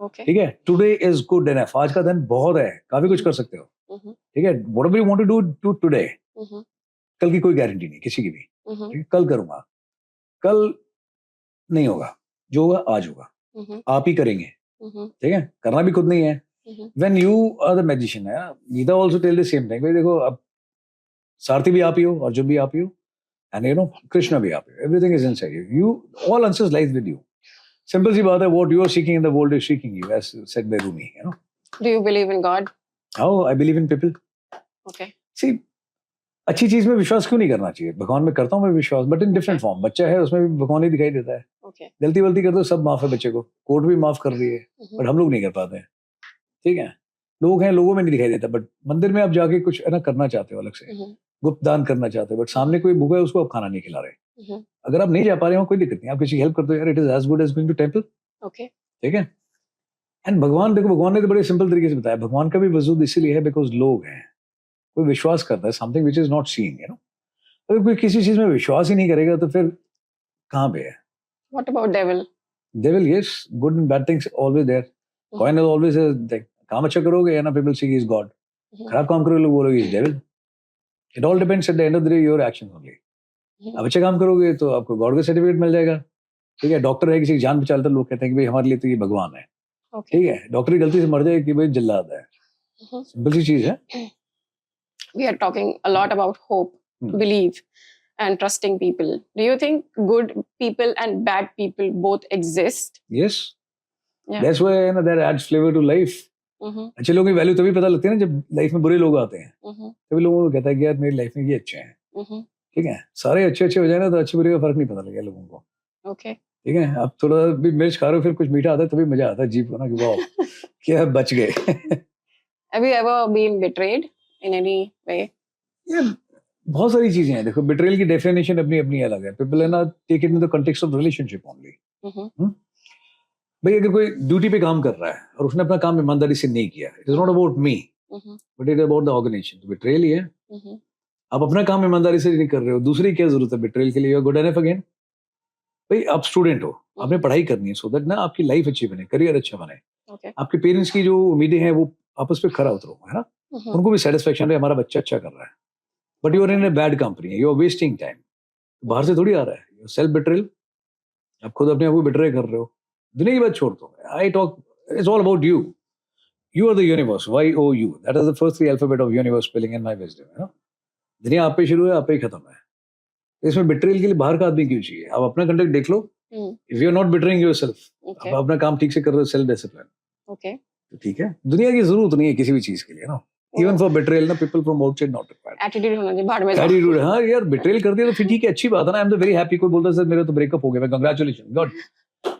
Okay, ठीक है, टुडे इज गुड एनफ, आज का दिन बहुत है, काफी कुछ कर सकते हो। ठीक है, whatever you want to do today, कल की कोई गारंटी नहीं किसी की भी। ठीक है, कल करूंगा, कल नहीं होगा, जो होगा आज होगा, आप ही करेंगे। ठीक है, करना भी खुद नहीं है। When you are the magician, है Gita also tell the same thing, भाई देखो अब सारथी भी आप ही हो, अर्जुन भी आप ही हो, एंड यू नो कृष्णा भी आप ही हो, everything is inside you, you all answers lies with you. Simple सी बात है, what you are seeking in the world is seeking you, as said by Rumi, you know. Do you believe in God? How I believe in people. Okay, see, अच्छी चीज में विश्वास क्यों नहीं करना चाहिए, भगवान में करता हूँ मैं विश्वास, बट इन डिफरेंट फॉर्म। बच्चा है उसमें भी भगवान ही दिखाई देता है। ओके, गलती वलती कर दो सब माफ है बच्चे को, कोर्ट भी माफ कर रही है, बट हम लोग नहीं कर पाते हैं। ठीक है, लोग हैं, लोगों में नहीं दिखाई देता, बट मंदिर में आप जाके कुछ है ना करना चाहते हो अलग से, गुप्त दान करना चाहते हो, बट सामने कोई भूखा है उसको आप खाना नहीं खिला रहे। अगर आप नहीं जा पा रहे हो कोई दिक्कत नहीं, आप किसी की हेल्प कर दो यार, it is as good as going to temple. Okay, ठीक है, एंड भगवान देखो, भगवान ने तो बड़े सिंपल तरीके से बताया, भगवान का भी वजूद इसीलिए है बिकॉज लोग हैं, कोई विश्वास करता है something which is not seen, you know. अगर कोई किसी चीज में विश्वास ही नहीं करेगा तो फिर कहाँ पे है। What about devil? Devil, yes, good and bad things always there, coin is always there. काम अच्छा करोगे ना, पीपल सी इज गॉड, खराब काम करोगे लोग बोलोगे is devil. It all depends at the end of the day your actions only. अब अच्छे काम करोगे तो आपको गॉड का सर्टिफिकेट मिल जाएगा। ठीक है, डॉक्टर है, किसी की जान बचा लेता, लोग कहते हैं कि भाई हमारे लिए तो ये भगवान है। ठीक है, डॉक्टर की गलती से मर जाए कि भाई जल्लाद है, सिंपल सी चीज है। We are talking a lot about hope, belief, and trusting people. Do you think good people and bad people both exist? Yes. Yeah. That's why that adds flavor to life. अच्छे लोगों की value तभी पता लगती है ना जब life में बुरे लोग आते हैं, तभी लोगों को कहता है कि यार मेरी लाइफ में ये अच्छे हैं। ठीक है, सारे अच्छे अच्छे हो जाए ना तो अच्छे बुरे का फर्क नहीं पता लगेगा लोगों को। Okay. ठीक है, अब थोड़ा भी मिर्च खा रहे हो फिर कुछ मीठा आता है तभी मजा आता है जीभ को ना कि वाह क्या बच गए। Have you ever been betrayed in any way? ये बहुत सारी चीजें हैं, देखो बिट्रेयल की डेफिनेशन अपनी अपनी अलग है। पीपल है ना take it in the context of relationship only. भाई अगर कोई ड्यूटी पे काम कर रहा है और उसने अपना काम ईमानदारी से नहीं किया, it is not about me but it is about the organization, तो बिट्रेयल ही है। आप अपना काम ईमानदारी से नहीं कर रहे हो, दूसरी क्या जरूरत है बिट्रेयल के लिए, you are good enough again. भाई आप स्टूडेंट हो, आपने पढ़ाई करनी है सो दैट ना आपकी लाइफ अच्छी बने, करियर अच्छा बने। आपके पेरेंट्स की जो उम्मीदें हैं वो आपस पे खरा उतरो, है ना, उनको भी सेटिस्फेक्शन है हमारा बच्चा अच्छा कर रहा है, but you are in a bad company, you are wasting time. बाहर से थोड़ी आ रहा है, सेल्फ बिट्रेयल, आप खुद अपने आप को बिट्रे कर रहे हो। दुनिया की बात छोड़ दो, I talk, it's all about you, you are the universe, Y O U, that is the first 3 alphabet of universe spelling in my wisdom, है ना। दुनिया आप पे शुरू है, आप पे ही खत्म है, इसमें बिट्रेयल के लिए बाहर का आदमी क्यों चाहिए। आप अपना कंडक्ट देख लो, if you are not betraying yourself, आप अपना काम ठीक से कर रहे हो, सेल्फ डिसिप्लिन, तो ठीक है। दुनिया की जरूरत नहीं है किसी भी चीज के लिए ना, इवन फॉर बिट्रेयल ना, people from outside not required. Attitude होना चाहिए, भाड़ में जाओ। एटीट्यूड, हाँ यार बिट्रेयल कर दिया तो फिर ठीक है, अच्छी बात है ना, I am the very happy. कोई बोलता है सर मेरा तो ब्रेकअप हो गया, मैं कंग्रेचुलेशन गॉड,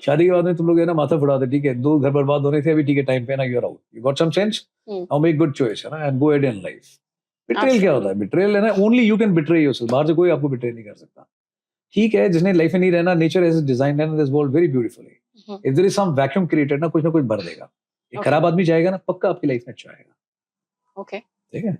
शादी के बाद में तुम लोग है ना माथा फुड़ाते, ठीक है, 2 घर बर्बाद होने थे, अभी ठीक है टाइम पे ना, you are out, you got some sense, now make good choice, है ना, and go ahead in life. Betrayal क्या होता है, बिट्रेयल है ना, only you can betray yourself, बाहर से कोई आपको बिट्रे नहीं कर सकता। ठीक है, जिसने लाइफ में नहीं रहना, nature has designed this world very beautifully, if there is some vacuum created ना, कुछ ना कुछ भर देगा। एक खराब आदमी जाएगा ना, पक्का आपकी लाइफ में अच्छा आएगा। ओके, ठीक है,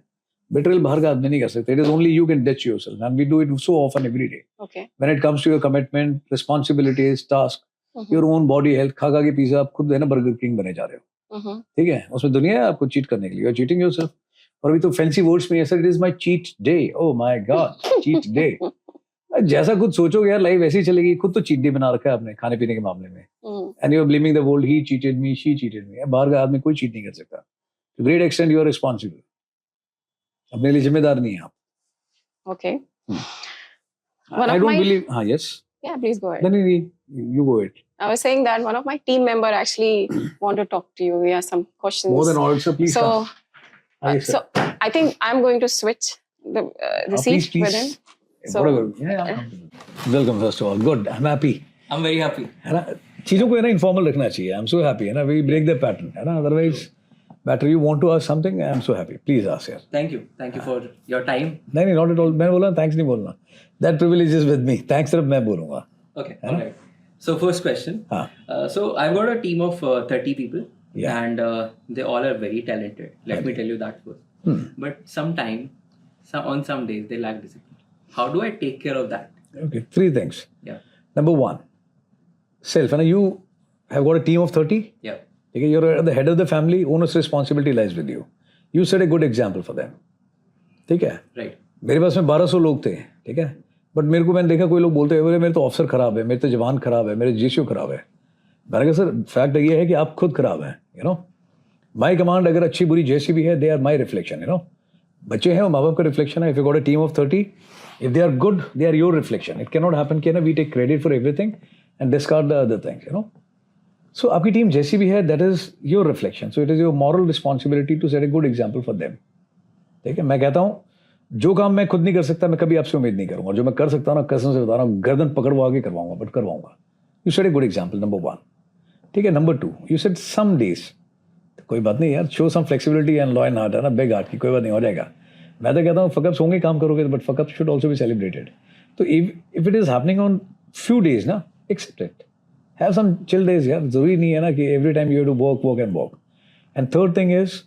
बिट्रेयल बाहर का आदमी नहीं कर सकते, it is only you can ditch yourself, and we do it so often every day. Okay, when it comes to your commitment, responsibilities, task, your own body health, खा के पिज्जा, आप खुद है ना बर्गर किंग बने जा रहे हो। ठीक है, उसमें दुनिया है आपको चीट करने के लिए, यू आर चीटिंग योरसेल्फ। और अभी तो फैंसी वर्ड्स में ऐसा, it is my cheat day, oh my God cheat day. जैसा खुद सोचोगे यार लाइफ ऐसी चलेगी, खुद तो चीट डे बना रखा है आपने खाने पीने के मामले में, and you are blaming the world, he cheated me, she cheated me. बाहर का आदमी कोई चीट नहीं कर सकता, to great extent you are responsible, अपने लिए जिम्मेदार नहीं है आप। ओके, आई डोंट बिलीव, हाँ yes, yeah, please go ahead. नहीं you go ahead. I was saying that one of my team member actually want to talk to you. We have some questions. More than all, so please. So I think I'm going to switch the seat with him. So, Welcome first of all. Good. I'm happy. I'm very happy. है ना, चीज़ों को है ना informal रखना चाहिए. I'm so happy. है ना, we break the pattern. है ना, otherwise, better you want to ask something. I'm so happy. Please ask यार. Thank you for your time. नहीं, not at all. मैंने बोला thanks नहीं बोलना. That privilege is with me. Thanks सिर्फ मैं बोलूँगा. Okay, alright. So first question. हाँ. So I've got a team of 30 people, Yeah. and they all are very talented. Let me tell you that first. But on some days they lack discipline. How do I take care of that? Okay, 3 things. Yeah. Number 1, self. And you have got a team of 30. Yeah. Okay, you're at the head of the family. Owner's responsibility lies with you. You set a good example for them. ठीक है? Right. मेरे पास में 1200 लोग थे, ठीक है? But मेरे को मैंने देखा कोई लोग बोलते हैं मेरे तो ऑफिसर खराब है, मेरे तो जवान खराब है, मेरे जीसीओ खराब है. मैंने कहा सर फैक्ट ये है कि आप खुद खराब हैं. यू नो, माई कमांड अगर अच्छी बुरी जैसी भी है, they are my reflection. You know, बच्चे हैं वो माँ बाप का रिफ्लेक्शन है. If you got a team of 30, if they are good, they are your reflection. It cannot happen कि ना we take credit for everything and discard the other things, you know. So आपकी team जैसी भी है, that is your reflection. So it is your moral responsibility to set a good example for them. ठीक है, मैं कहता हूँ जो काम मैं खुद नहीं कर सकता मैं कभी आपसे उम्मीद नहीं करूँगा. जो मैं कर सकता हूँ ना, कसम से बता रहा हूँ, गर्दन पकड़वा के करवाऊंगा, बट करवाऊंगा. You set a good example, number 1. ठीक है, number 2, you said some days. कोई बात नहीं यार, show some flexibility and loyal heart है ना, big heart की कोई बात नहीं, हो जाएगा. मैं तो कहता हूँ फकअप्स होंगे काम करोगे, but fuckup should also be celebrated. तो if it is happening on few days ना, except it, have some chill days यार. जरूरी नहीं है ना कि every time you have to work and work. And third thing is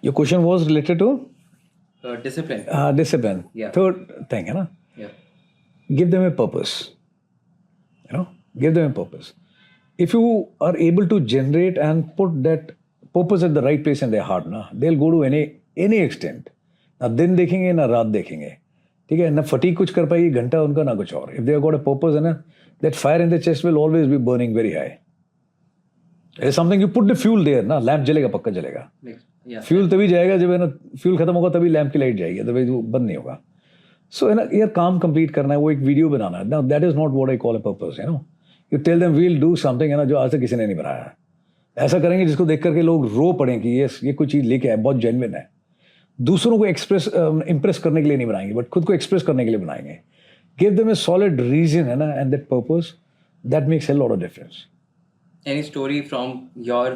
your question was related to Discipline. Discipline. Yeah. Third thing है ना, Yeah. give them a purpose. You know, give them a purpose. If you are able to generate and put that purpose at the right place in their heart, na, they'll go to any extent. ना दिन देखेंगे ना रात देखेंगे, ठीक है ना, fatigue कुछ कर पाएगी घंटा उनका ना कुछ और. If they have got a purpose, है ना, that fire in the chest will always be burning very high. It is something you put the fuel there ना, लैंप जलेगा, पक्का जलेगा. Yeah. फ्यूल तभी जाएगा जब है ना फ्यूल खत्म होगा, तभी लैंप की लाइट जाएगी, अदरवाइज वो बंद नहीं होगा. सो है ना, यार काम कंप्लीट करना है, वो एक वीडियो बनाना है. Now that is not what I call a purpose. You know, you tell them we'll do something, है ना, जो आज तक किसी ने नहीं बनाया है. ऐसा करेंगे जिसको देख करके लोग रो पड़े कि ये कोई चीज़ लेके आए, बहुत जेन्युइन है. दूसरों को इम्प्रेस करने के लिए नहीं बनाएंगे, बट खुद को एक्सप्रेस करने के लिए बनाएंगे. Give them a solid reason, है ना, and that purpose, that makes a lot of difference. Any story from your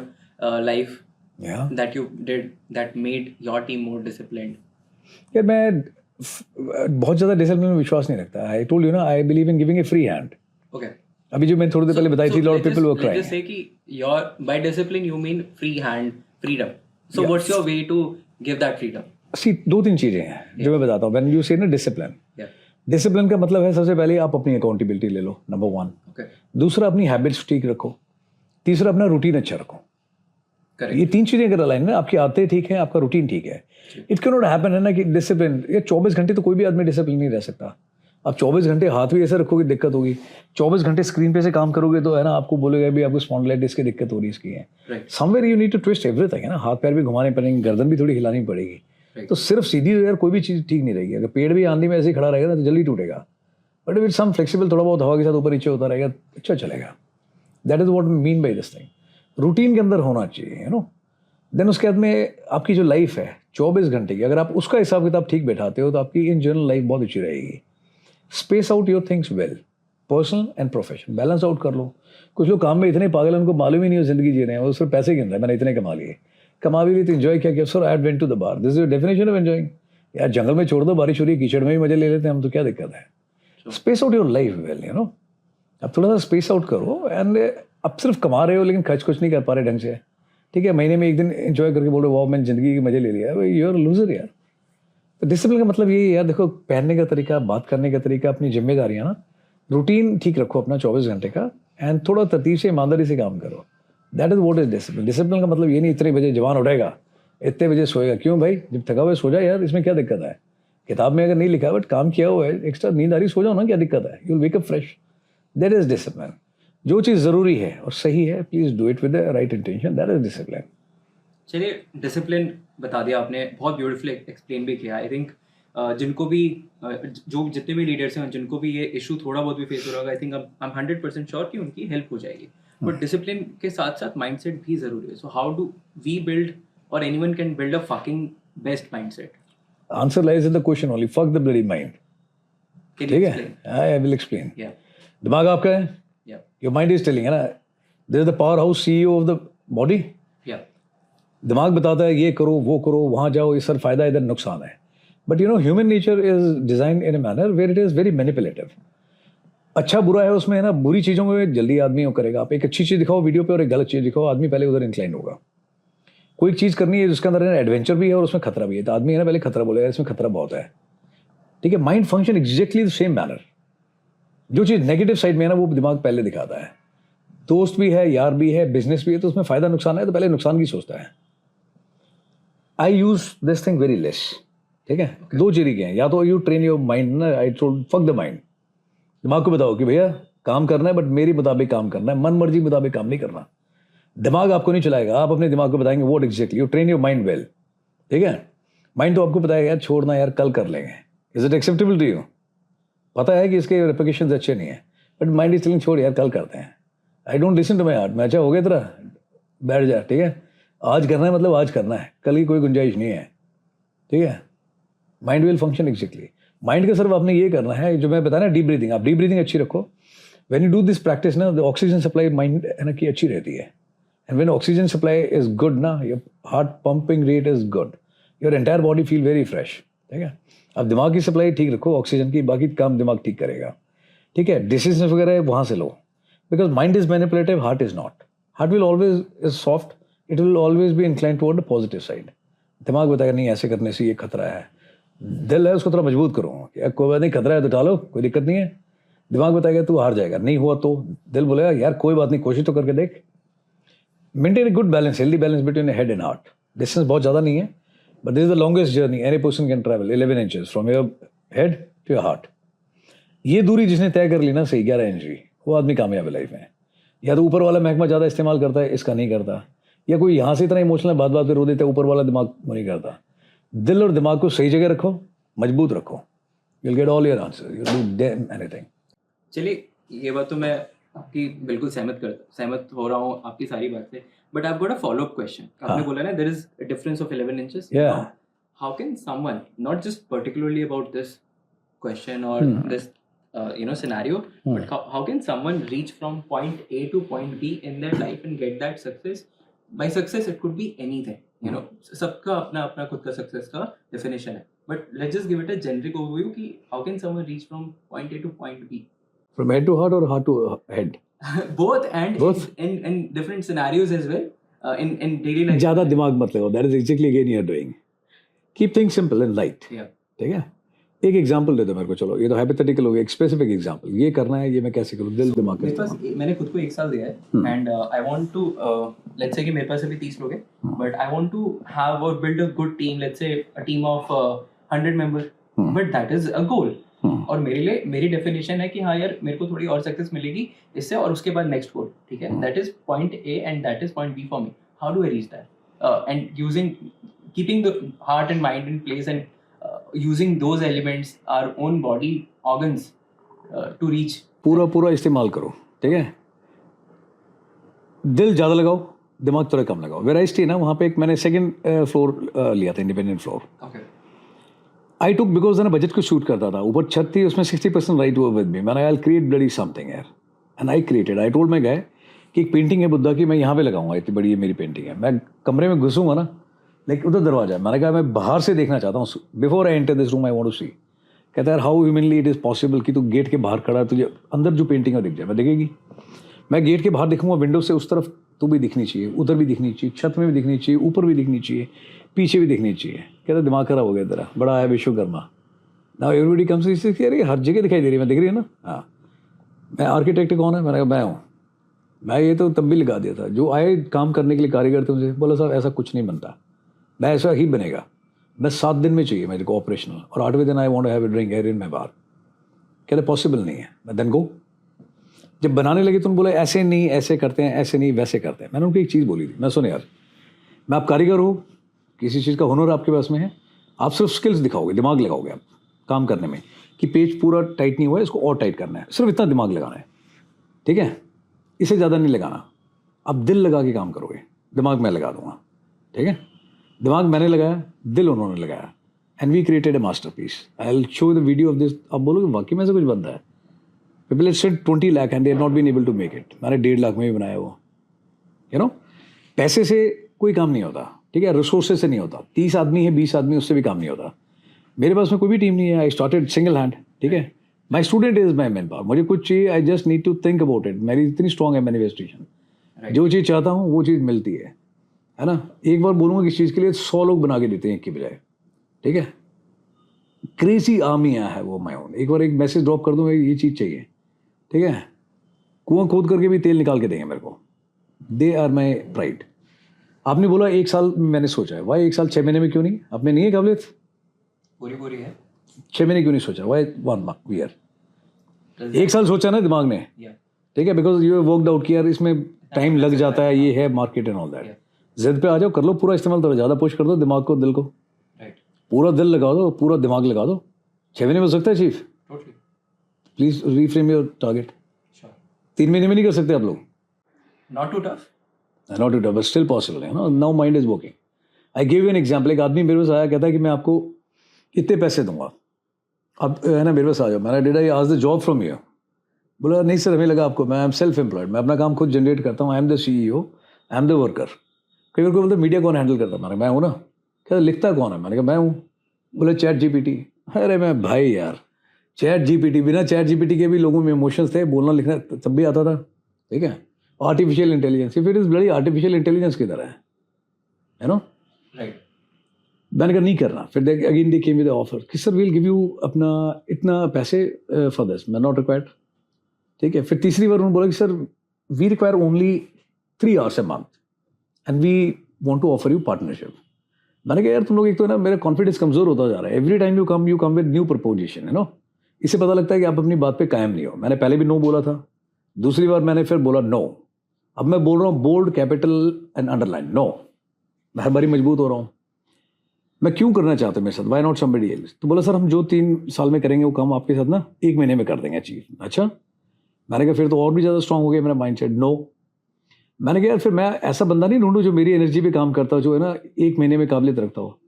life Yeah. that you did that made your team more disciplined? यार मैं बहुत ज़्यादा डिसिप्लिन में विश्वास नहीं रखता. आई टोल्ड यू ना, आई believe in giving a free hand. Okay. अभी जो मैंने थोड़ी देर पहले बताई थी, lot of people were Let's crying. just say कि your by discipline you mean free hand, freedom. So Yeah. what's your way to give that freedom? सी 2-3 चीज़ें हैं जो मैं बताता हूँ. व्हेन यू से ना डिसिप्लिन, Yeah. डिसिप्लिन का मतलब है सबसे पहले आप अपनी अकाउंटेबिलिटी ले लो, नंबर 1. Okay. दूसरा अपनी हैबिट्स ठीक रखो. तीसरा अपना रूटीन अच्छा रखो. Correct. ये 3 चीज़ें अगर अलाइन है, आपकी आदतें ठीक हैं, आपका रूटीन ठीक है, इट कैन नॉट हैपन, है ना, कि डिसिप्लिन. ये 24 घंटे तो कोई भी आदमी डिसिप्लिन नहीं रह सकता. आप 24 घंटे हाथ भी ऐसे रखोगे दिक्कत होगी. 24 घंटे स्क्रीन पे से काम करोगे तो है ना, आपको बोलेगा भी आपको स्पॉन्डिलाइटिस की दिक्कत हो रही है, इसकी है. Right. Somewhere you need to twist everything, है ना, हाथ पैर भी घुमाने पड़ेंगे, गर्दन भी थोड़ी हिलानी पड़ेगी. Right. तो सिर्फ सीधी तो यार कोई भी चीज़ ठीक नहीं रहेगी. अगर पेड़ भी आंधी में ऐसे ही खड़ा रहेगा ना तो जल्दी टूटेगा, बट विद सम फ्लेक्सिबल, थोड़ा बहुत हवा के साथ ऊपर नीचे होता रहेगा, अच्छा चलेगा. That is what mean by this thing. Routine के अंदर होना चाहिए, यू नो. देन उसके बाद में आपकी जो लाइफ है 24 घंटे की, अगर आप उसका हिसाब किताब ठीक बैठाते हो तो आपकी इन जनरल लाइफ बहुत अच्छी रहेगी. Space out your things well, personal and professional, balance out कर लो. कुछ लोग काम में इतने पागल हैं, उनको मालूम ही नहीं हो जिंदगी जी रहे हैं, वो सिर्फ पैसे गिन रहे हैं. मैंने इतने कमा लिए, कमा भी लिए तो इन्जॉय क्या किया? Sir I went to the bar. This is your definition of enjoying. यार जंगल में छोड़ दो, बारिश हो रही है, कीचड़ में भी मजे ले लेते हैं हम, तो क्या दिक्कत है? Space out your life well, you know. अब थोड़ा सा स्पेस आउट करो. एंड अब सिर्फ कमा रहे हो लेकिन खर्च कुछ नहीं कर पा रहे ढंग से, ठीक है. महीने में एक दिन एंजॉय करके बोल रहे हो वाह मैंने ज़िंदगी के मजे ले लिया, यू आर लूजर यार. तो डिसिप्लिन का मतलब यही है यार, देखो पहनने का तरीका, बात करने का तरीका, अपनी जिम्मेदारियाँ ना, रूटीन ठीक रखो अपना 24 घंटे का, एंड थोड़ा तरतीब से ईमानदारी से काम करो. That is what is discipline. Discipline का मतलब ये नहीं इतने बजे जवान उठेगा, इतने बजे सोएगा. क्यों भाई, जब थका हुआ सो जाए यार, इसमें क्या दिक्कत है? किताब में अगर नहीं लिखा बट काम किया हुआ है, एक्स्ट्रा नींद आ रही, सो जाओ ना, क्या दिक्कत है? You will wake up fresh. That is discipline. जो चीज़ ज़रूरी है और सही है, please do it with the right intention. That is discipline. चलिए, डिसिप्लिन बता दिया आपने, बहुत ब्यूटीफुली एक्सप्लेन भी किया. आई थिंक जिनको भी जो जितने भी लीडर्स हैं जिनको भी ये इशू थोड़ा बहुत भी फेस हो रहा होगा, I think I am 100% sure कि उनकी हेल्प हो जाएगी. बट डिसिप्लिन के साथ साथ माइंडसेट भी ज़रूरी है. So how do we build or anyone can build a fucking best mindset? Answer lies in the question only. Fuck the bloody mind. Can you ठीक explain? है? I will explain. Yeah. दिमाग आपका है. Yeah. Your mind is telling है ना. There is the powerhouse CEO of the body. Yeah. दिमाग बताता है ये करो वो करो वहाँ जाओ इस सर फायदा इधर नुकसान है. But you know human nature is designed in a manner where it is very manipulative. अच्छा बुरा है उसमें है ना. बुरी चीज़ों में जल्दी आदमी वो करेगा. आप एक अच्छी चीज़ दिखाओ वीडियो पे और एक गलत चीज़ दिखाओ, आदमी पहले उधर इंक्लाइन होगा. कोई चीज़ करनी है जिसके अंदर एडवेंचर भी है और उसमें खतरा भी है, तो आदमी है ना पहले खतरा बोलेगा, इसमें खतरा बहुत है. ठीक है. Mind function exactly the same manner. जो चीज़ नेगेटिव साइड में है ना वो दिमाग पहले दिखाता है. दोस्त भी है, यार भी है, बिजनेस भी है, तो उसमें फ़ायदा नुकसान है तो पहले नुकसान की सोचता है. I use this thing very less. ठीक है. दो तरीके हैं. या तो यू ट्रेन योर माइंड ना. I told fuck the mind. दिमाग को बताओ कि भैया काम करना है बट मेरी मुताबिक काम करना है, मन मर्जी मुताबिक काम नहीं करना. दिमाग आपको नहीं चलाएगा, आप अपने दिमाग को बताएंगे what exactly. You train your mind well. ठीक है. माइंड तो आपको बताएगा यार छोड़ना यार कल कर लेंगे. Is it acceptable to you? पता है कि इसके रिपरकशंस अच्छे नहीं है बट माइंड इज टेलिंग छोड़ यार कल करते हैं. I don't listen to my heart. मैं अच्छा हो गया तेरा, बैठ जा. ठीक है. आज करना है मतलब आज करना है, कल की कोई गुंजाइश नहीं है. ठीक है. Mind will function exactly. Mind का सिर्फ आपने ये करना है जो मैं बताया ना, डीप ब्रीदिंग. आप डीप ब्रीदिंग अच्छी रखो. When you do this practice ना, द ऑक्सीजन सप्लाई माइंड है ना की अच्छी रहती है. And when oxygen supply is good ना, your heart pumping rate is good, your entire body feel very fresh. ठीक है. आप दिमाग की सप्लाई ठीक रखो ऑक्सीजन की, बाकी काम दिमाग ठीक करेगा. ठीक है. डिसीजन वगैरह वहाँ से लो. Because mind is manipulative, heart is not. Heart will always is soft, it will always be incline toward the positive side. दिमाग बताएगा नहीं ऐसे करने से ये खतरा है. दिल है उसको थोड़ा मजबूत करो कि कोई बात नहीं, खतरा है तो डालो, कोई दिक्कत नहीं है. दिमाग बताएगा तू हार जाएगा, नहीं हुआ तो दिल बोलेगा यार कोई बात नहीं, कोशिश तो करके देख. Maintain a good balance, healthy balance between head and heart. Distance बहुत ज़्यादा नहीं है but this is the longest journey any person can travel, 11 inches from your head to your heart. ये दूरी जिसने तय कर ली ना सही 11 इंच की, वो आदमी कामयाब है लाइफ में. या तो ऊपर वाला महकमा ज़्यादा इस्तेमाल करता है, इसका नहीं करता. या कोई यहाँ से इतना इमोशनल बात बात पे रो देता है, ऊपर वाला दिमाग वो नहीं करता. दिल और दिमाग को सही जगह रखो, मजबूत रखो. You'll get all your answers. You'll do damn anything. चलिए ये बात तो मैं आपकी बिल्कुल सहमत हो रहा हूँ आपकी सारी बात से. But I've got a follow-up question. आपने बोला ना there is a difference of 11 inches. Yeah. How can someone, not just particularly about this question or this scenario, but how can someone reach from point A to point B in their life and get that success? By success it could be anything. सबका अपना अपना खुद का success का definition है. But let's just give it a generic overview कि how can someone reach from point A to point B. From head to heart or heart to head? both and Both. in different scenarios as well. In daily life ज़्यादा दिमाग मत लगाओ. That is exactly again you are doing. Keep things simple and light. Yeah. ठीक है. एक example दे दो मेरे को. चलो ये तो हाइपोथेटिकल हो गया. एक स्पेसिफिक एग्जाम्पल. ये करना है, ये मैं कैसे करूँ? दिल दिमाग मेरे का पास मैंने खुद को 1 साल दिया है and I want to let's say कि मेरे पास अभी 30 लोग हैं but I want to have और build a good team. Let's say a team of 100 member but that is a goal. और मेरे लिए मेरी डेफिनेशन है कि हाँ यार मेरे को थोड़ी और सक्सेस मिलेगी इससे और उसके बाद नेक्स्ट गोल. ठीक है. That is point A and that is point B for me. How do I reach that end using keeping the heart and mind in place and using those elements, our own body organs to reach. पूरा इस्तेमाल करो. ठीक है. दिल ज़्यादा लगाओ, दिमाग थोड़ा कम लगाओ. वेयर आई स्टे ना, वहाँ पे एक मैंने सेकंड फ्लोर लिया था, independent floor. Okay. I took because ना बजट को शूट करता था. ऊपर छत थी, उसमें 60% राइट हुआ विद मी. मैंने आई क्रिएट ब्लडी समथिंग यार. And I created. I told my guy कि एक पेंटिंग है बुद्धा की, मैं यहाँ पे लगाऊंगा, इतनी बड़ी ये मेरी पेंटिंग है. मैं कमरे में घुसूंगा ना, लाइक उधर दरवाजा है. मैंने कहा मैं बाहर से देखना चाहता हूँ. Before I enter this room I want to see. कहता है how humanly it is possible कि तू गेट के बाहर खड़ा है, तुझे अंदर जो पेंटिंग है दिख जाए. मैं देखेगी, मैं गेट के बाहर दिखूंगा विंडो से, उस तरफ तू भी दिखनी चाहिए, उधर भी दिखनी चाहिए, छत में भी दिखनी चाहिए, ऊपर भी दिखनी चाहिए, पीछे भी दिखनी चाहिए. कहता दिमाग खराब हो गया तेरा, बड़ा आया विश्वकर्मा. नाउ एवरीबडी कम्स इसे कह रही हर जगह दिखाई दे रही है. मैं दिख रही है ना. हाँ. मैं आर्किटेक्ट कौन है? मैंने कहा मैं हूँ. मैं ये तो तब भी लगा दिया था. जो आए काम करने के लिए कारीगर थे उनसे बोला साहब ऐसा कुछ नहीं बनता, मैं ऐसा ही बनेगा. मैं 7 दिन में चाहिए मेरे को ऑपरेशनल, और 8वें दिन I want to have a drink air in my bar. कहते पॉसिबल नहीं है. मैं देन गो. जब बनाने लगे तो उन्होंने बोला ऐसे नहीं, ऐसे करते हैं, ऐसे नहीं, वैसे करते हैं. मैंने उनको एक चीज़ बोली थी, मैं सुने यार, मैं आप कारीगर हो, किसी चीज़ का हुनर आपके पास में है, आप सिर्फ स्किल्स दिखाओगे, दिमाग लगाओगे आप काम करने में कि पेज पूरा टाइट नहीं हुआ है, इसको और टाइट करना है, सिर्फ इतना दिमाग लगाना है. ठीक है. इससे ज़्यादा नहीं लगाना. आप दिल लगा के काम करोगे, दिमाग मैं लगा दूंगा. ठीक है. दिमाग मैंने लगाया, दिल उन्होंने लगाया, and we created a masterpiece. I will show the video of this. आप बोलोगे वाकई में से कुछ बनता है. People had spent 20 lakh and they had not been able to make it. मैंने 1.5 लाख में ही बनाया वो. You know, पैसे से कोई काम नहीं होता, ठीक है, रिसोर्सेज से नहीं होता. 30 आदमी है, 20 आदमी, उससे भी काम नहीं होता. मेरे पास में कोई भी टीम नहीं है. आई स्टार्टेड सिंगल हैंड, ठीक है. My student is my man power. मुझे कुछ चाहिए, I just need to think about it. मेरी इतनी स्ट्रॉन्ग है मैनिफेस्टेशन. जो चीज़ चाहता हूँ वो चीज़ मिलती है ना. एक बार बोलूँगा किस चीज़ के लिए 100 लोग बना के देते हैं एक की बजाय, ठीक है. क्रेजी आर्मी आया है वो. मैं हूँ, एक बार एक मैसेज ड्रॉप कर दूँगा ये चीज़ चाहिए, ठीक है. कुआं खोद करके भी तेल निकाल के देंगे मेरे को. They are my pride. आपने बोला 1 साल मैंने सोचा है. वाई 1 साल 6 महीने में क्यों नहीं? आपने नहीं है काबिलियत? पूरी है. 6 महीने क्यों नहीं सोचा? Y 1 year? 1 साल सोचा ना दिमाग ने, ठीक है. Because you have worked out कि यार इसमें टाइम लग जाता है, ये है मार्केट एंड ऑल दैट. जिद पे आ जाओ, कर लो पूरा इस्तेमाल. थोड़ा ज़्यादा पुश कर दो दिमाग को, दिल को. पूरा दिल लगा दो, पूरा दिमाग लगा दो. 6 महीने में हो सकता है chief. Please reframe your target. 3 महीने में नहीं कर सकते आप लोग. Not too tough. Not too tough, but still possible है ना. Now mind is working. I gave you an example. एक आदमी मेरे पास आया, कहता है कि मैं आपको इतने पैसे दूंगा, अब है ना मेरे पास आ जाओ. मैंने did I ask the job from you? बोला नहीं सर, हमें लगा आपको. मैं आई एम सेल्फ एम्प्लॉयड, मैं अपना काम खुद जनरेट करता हूँ. I am the CEO, I am the worker. कई बार को बोलते मीडिया कौन हैंडल करता है? मैं हूँ ना. कहता लिखता कौन है? मैंने कहा मैं हूँ. बोले ChatGPT. अरे मैं भाई यार, ChatGPT, बिना ChatGPT के भी लोगों में इमोशंस थे, बोलना लिखना तब भी आता था, ठीक है. Artificial intelligence, if it is bloody artificial intelligence की तरह है नो. राइट. मैंने कहा नहीं करना. फिर देख again they came with the offer कि सर वील गिव यू अपना इतना पैसे फॉर दिस. मैं नॉट रिक्वायर्ड, ठीक है. फिर तीसरी बार उन्होंने बोला कि sir we require only 3 hours a month and we want to offer you partnership. मैंने कहा यार तुम लोग एक तो ना मेरा कॉन्फिडेंस कमजोर होता जा रहा है. Every time you come with new preposition, है नो. इससे पता लगता है कि आप अपनी बात पे कायम नहीं हो. मैंने पहले भी नो बोला था, दूसरी बार मैंने फिर बोला नो. अब मैं बोल रहा हूँ bold, capital and underline, no. मैं हर बारी मजबूत हो रहा हूँ. मैं क्यों करना चाहता हूँ मेरे साथ? Why not somebody else? तो बोला सर हम जो 3 साल में करेंगे वो काम आपके साथ ना 1 महीने में कर देंगे अचीव. अच्छा. मैंने कहा फिर तो और भी ज़्यादा स्ट्रांग हो गया मेरा माइंड सेट. नो. मैंने कहा यार फिर मैं ऐसा बंदा नहीं ढूंढूं जो मेरी एनर्जी पे काम करता हो, जो है ना 1 महीने में काबिलियत रखता हो.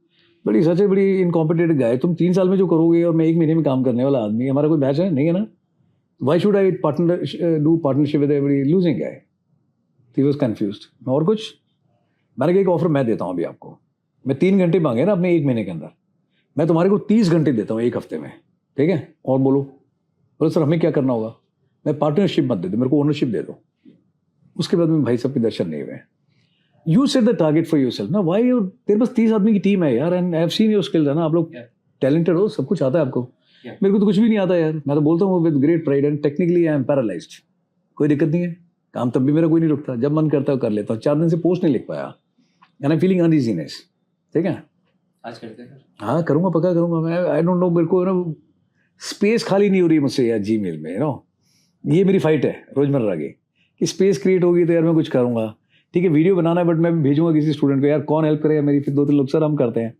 बड़ी सच है, बड़ी इनकॉम्पिटेंट गाय. तुम 3 साल में जो करोगे और मैं 1 महीने में काम करने वाला आदमी. हमारा कोई बैच है नहीं है ना. Why should I do partnership with every losing guy? He was confused. और कुछ. मैंने कहा एक ऑफर मैं देता हूँ अभी आपको. मैं 3 घंटे मांगे ना अपने 1 महीने के अंदर, मैं तुम्हारे को 30 घंटे देता हूँ 1 हफ्ते में, ठीक है. और बोलो. बोलो सर हमें क्या करना होगा? मैं पार्टनरशिप मत दे दो, मेरे को ओनरशिप दे दो. उसके बाद में भाई साहब के दर्शन नहीं हुए. You set the target for your self ना. वाई योर, तेरे पास 30 आदमी की टीम है यार, and I have seen your skills, है ना. आप लोग टैलेंटेड हो, सब कुछ आता है आपको. मेरे को तो कुछ भी नहीं आता यार. मैं तो बोलता हूँ with great pride and technically I am paralysed. कोई दिक्कत नहीं है, काम तब भी मेरा कोई नहीं रुकता. जब मन करता है कर लेता हूँ. 4 दिन से पोस्ट नहीं लिख पाया and I am feeling uneasiness, ठीक है. आज करते हैं. हाँ करूँगा, पक्का करूँगा. मैं आई डोंट नो, मेरे को ना स्पेस खाली नहीं हो रही मुझसे यार जीमेल में, नो. ये मेरी फाइट है रोजमर्रा की कि स्पेस क्रिएट होगी तो यार मैं कुछ करूँगा. ठीक है वीडियो बनाना है, बट मैं भेजूंगा किसी स्टूडेंट को. यार कौन हेल्प करेगा मेरी? फिर 2-3 लोग सर हम करते हैं.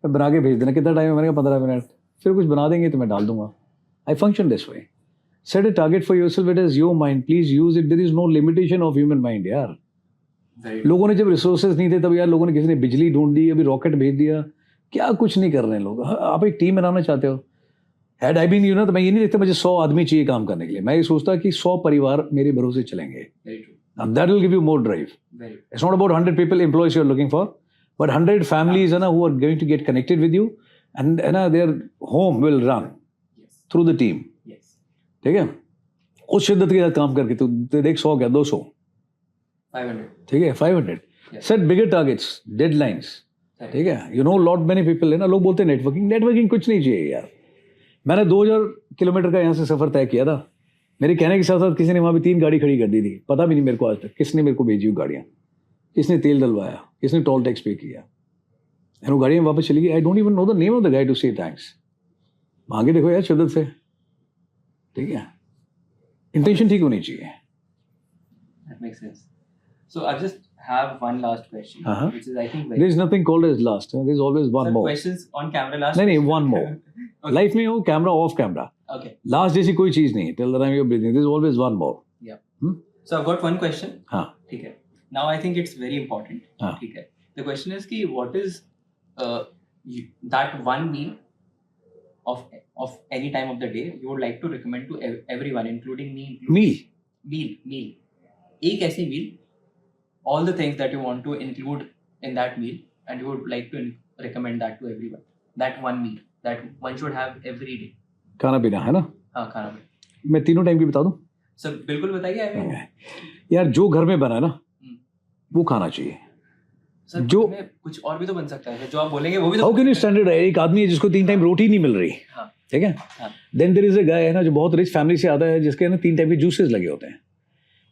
मैं बना के भेज देना. कितना टाइम है? मैंने कहा 15 मिनट. फिर कुछ बना देंगे तो मैं डाल दूंगा. I function this way. Set a target for yourself. It is your mind, please use it. There is no limitation of human mind यार. लोगों ने जब रिसोर्सेज नहीं थे तब यार लोगों ने, किसी ने बिजली ढूंढ दी, अभी रॉकेट भेज दिया. क्या कुछ नहीं कर रहे हैं लोग. आप एक टीम बनाना चाहते हो. हैड आई बीन यू ना, तो मैं ये नहीं देखता मुझे 100 आदमी चाहिए काम करने के लिए. मैं ये सोचता कि 100 परिवार मेरे भरोसे चलेंगे. And that will give you more drive. It's not about 100 people, employees you're looking for, but 100 families who are going to get connected with you, and their home will run through the team. ठीक है. उस शिद्दत के साथ काम करके तो देख 100 क्या 200, 500. ठीक है. 500. Set bigger targets, deadlines. ठीक है. You know lot many people है ना, लोग बोलते हैं नेटवर्किंग कुछ नहीं चाहिए यार. मैंने 2000 किलोमीटर का यहाँ से सफर तय किया था. मेरे कहने के साथ साथ किसी ने वहाँ भी 3 गाड़ी खड़ी कर दी थी. पता भी नहीं मेरे को आज तक किसने मेरे को भेजी वो गाड़ियाँ, किसने तेल डलवाया, किसने टोल टैक्स पे किया. वो गाड़ियाँ वापस चली गई. I don't even know the name of the guy to say thanks. मांगे देखो यार शिद्दत से, ठीक है. इंटेंशन ठीक होनी चाहिए. That makes sense. So I just have one last question, which is I think very. There is nothing called as last. There is always one more. Questions on camera last. नहीं one more. Life में हो camera off camera. Okay. Last जैसी कोई चीज नहीं. Till the time you're breathing, there is always one more. Yeah. So I've got one question. हाँ. ठीक है. Now I think it's very important. हाँ. ठीक है. The question is कि what is that one meal of any time of the day you would like to recommend to everyone, including me. Meal. एक ऐसी meal, all the things that you want to include in that meal, and you would like to recommend that to everyone. That one meal that one should have every day. खाना पीना है ना? हाँ, खाना पीना. मैं तीनों टाइम की बता दूं? सर बिल्कुल बताइए. यार जो घर में बना है ना वो खाना चाहिए. सर जो कुछ और भी तो बन सकता है, जो आप बोलेंगे वो भी तो. हाउ कैन यू स्टैंडर्ड है? एक आदमी है जिसको 3 टाइम रोटी नहीं मिल रही, ठीक है? देन देयर इज अ गाय है ना जो बहुत रिच फैमिली से आता है, जिसके ना 3 टाइम के जूसेस लगे होते हैं,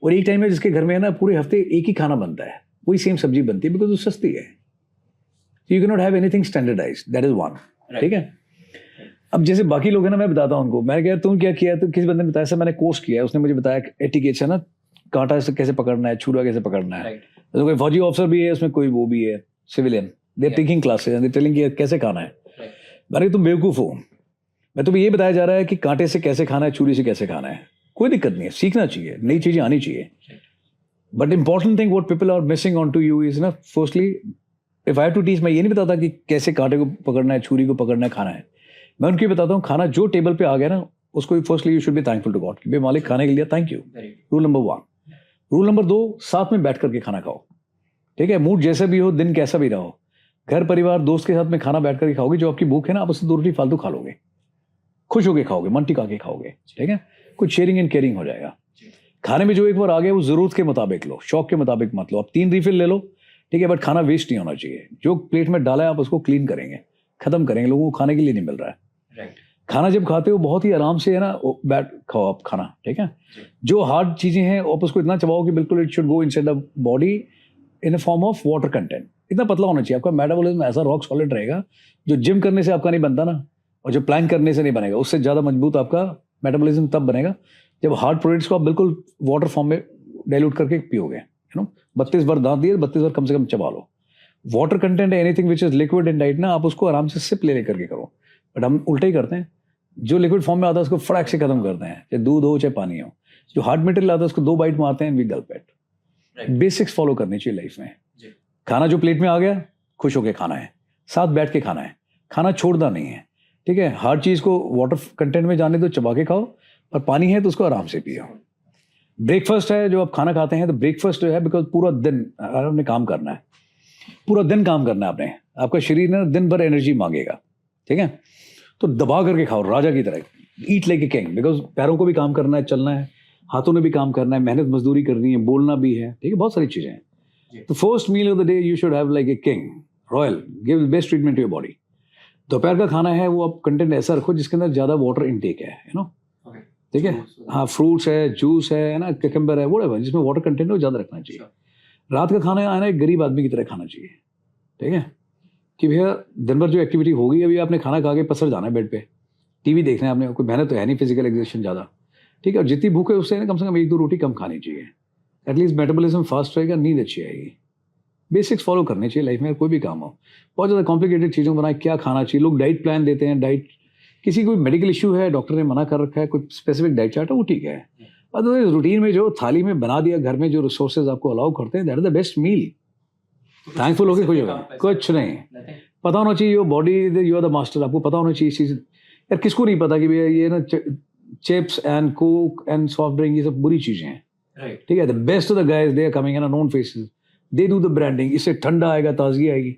और एक टाइम है जिसके घर में है ना पूरे हफ्ते एक ही खाना बनता है, वही सेम सब्जी बनती है, बिकॉज वो सस्ती है. You can not have anything standardized, that is one. ठीक है. अब जैसे बाकी लोग हैं ना, मैं बताता हूँ उनको. मैंने कहा तुम क्या किया? तो किसी बंदे ने बताया सर मैंने कोर्स किया है, उसने मुझे बताया एटिकेट्स है ना, कांटा से कैसे पकड़ना है, छुरा कैसे पकड़ना है. तो कोई फौजी ऑफिसर भी है उसमें, कोई वो भी है civilian, they are taking classes and they telling कि कैसे खाना है. मैंने तुम बेवकूफ़ हो, मैं तुम्हें ये बताया जा रहा है कि कांटे से कैसे खाना है, छुरी से कैसे खाना है. कोई दिक्कत नहीं है, सीखना चाहिए, नई चीज़ें आनी चाहिए. But important thing what people are missing on to you is ना, firstly if I have to teach, मैं ये नहीं बताता कि कैसे कांटे को पकड़ना है, छुरी को पकड़ना है, खाना है. मैं उनको ये बताता हूँ खाना जो टेबल पे आ गया ना उसको firstly you should be thankful to God कि भाई मालिक खाने के लिए thank you. Rule number 1. Rule number 2, साथ में बैठ करके खाना खाओ. ठीक है. मूड जैसा भी हो, दिन कैसा भी रहो, घर परिवार दोस्त के साथ में खाना बैठ करके खाओगे, जो आपकी भूख है ना आप उससे 2 रोटी फालतू खा लोगे, खुश होके खाओगे, मन टिका के खाओगे. ठीक है. कुछ शेयरिंग एंड केयरिंग हो जाएगा. खाने में जो एक बार आ गया वो जरूरत के मुताबिक लो, शौक के मुताबिक मत लो. आप 3 रिफिल ले लो, ठीक है, बट खाना वेस्ट नहीं होना चाहिए. जो प्लेट में डाला है आप उसको क्लीन करेंगे, खत्म करेंगे. लोगों को खाने के लिए नहीं मिल रहा है. खाना जब खाते हो बहुत ही आराम से है ना बैठ खाओ आप खाना. ठीक है. जो हार्ड चीजें हैं आप उसको इतना चबाओ कि बिल्कुल it should go inside the body in a form of water content. इतना पतला होना चाहिए. आपका मेटाबॉलिज्म ऐसा रॉक सॉलिड रहेगा, जो जिम करने से आपका नहीं बनता ना, और जो प्लान करने से नहीं बनेगा, उससे ज़्यादा मजबूत आपका मेटाबॉलिज्म तब बनेगा जब हार्ड प्रोडक्ट्स को आप बिल्कुल वाटर फॉर्म में डाइल्यूट करके पियोगे. यू नो 32 बार दांत दिए, 32 बार कम से कम चबा लो. Water content anything which is liquid in diet ना, आप उसको आराम से सिप ले करके करो. बट हम उल्टा ही करते हैं. जो लिक्विड फॉर्म में आता है उसको फटाक से खत्म करते हैं, चाहे दूध हो चाहे पानी हो. जो हार्ड मटेरियल आता है उसको 2 बाइट मारते हैं, we gulp it. Basics follow करनी चाहिए लाइफ में. खाना जो प्लेट में आ गया खुश होके खाना है, साथ बैठ के खाना है, खाना छोड़ना नहीं है. ठीक है. हर चीज़ को वाटर कंटेंट में जाने दो, चबा के खाओ, और पानी है तो उसको आराम से पियो. ब्रेकफास्ट है जो आप खाना खाते हैं, तो ब्रेकफास्ट जो है बिकॉज पूरा दिन आपने काम करना है, पूरा दिन काम करना है आपने. आपका शरीर ना दिन भर एनर्जी मांगेगा. ठीक है. तो दबा करके खाओ राजा की तरह. Eat like a king, because पैरों को भी काम करना है, चलना है, हाथों ने भी काम करना है, मेहनत मजदूरी करनी है, बोलना भी है. ठीक है. बहुत सारी चीज़ें हैं. तो first meal of the day you should have like a king, royal, give best treatment to your body. दोपहर का खाना है वो आप कंटेंट ऐसा रखो जिसके अंदर ज़्यादा वाटर इनटेक है, यू नो. ठीक है. हाँ, फ्रूट्स है, जूस है ना, ककम्बर है, वो जिसमें वाटर कंटेंट है ज़्यादा रखना चाहिए. रात का खाना है ना एक गरीब आदमी की तरह खाना चाहिए. ठीक है. कि भैया दिन भर जो एक्टिविटी होगी, अभी आपने खाना खा के पसर जाना है बेड पे, टीवी देखना है आपने, कोई मेहनत तो है नहीं, फिजिकल एक्सर्शन ज़्यादा. ठीक है. और जितनी भूख है उससे कम से कम 1-2 रोटी कम खानी चाहिए. एटलीस्ट मेटाबॉलिज्म फास्ट रहेगा, नींद अच्छी आएगी. बेसिक्स फॉलो करने चाहिए लाइफ में, कोई भी काम हो. बहुत ज़्यादा कॉम्प्लिकेटेड चीज़ों बनाए क्या खाना चाहिए. लोग डाइट प्लान देते हैं, डाइट किसी कोई मेडिकल इशू है, डॉक्टर ने मना कर रखा है, कोई स्पेसिफिक डाइट चार्ट है, वो ठीक है. अदरवाइज रूटीन में जो थाली में बना दिया, घर में जो रिसोर्सेज आपको अलाउ करते हैं, that is the best meal. Thankful होकर खुश होगा. कुछ नहीं पता होना चाहिए. Your body, you are the master. आपको पता होना चाहिए चीज़. यार किसको नहीं पता कि भैया ये ना chips and coke and soft drink ये सब बुरी चीज़ें हैं. ठीक है. The best of the guys they are coming in known faces, they do the branding. इससे ठंडा आएगा, ताजगी आएगी.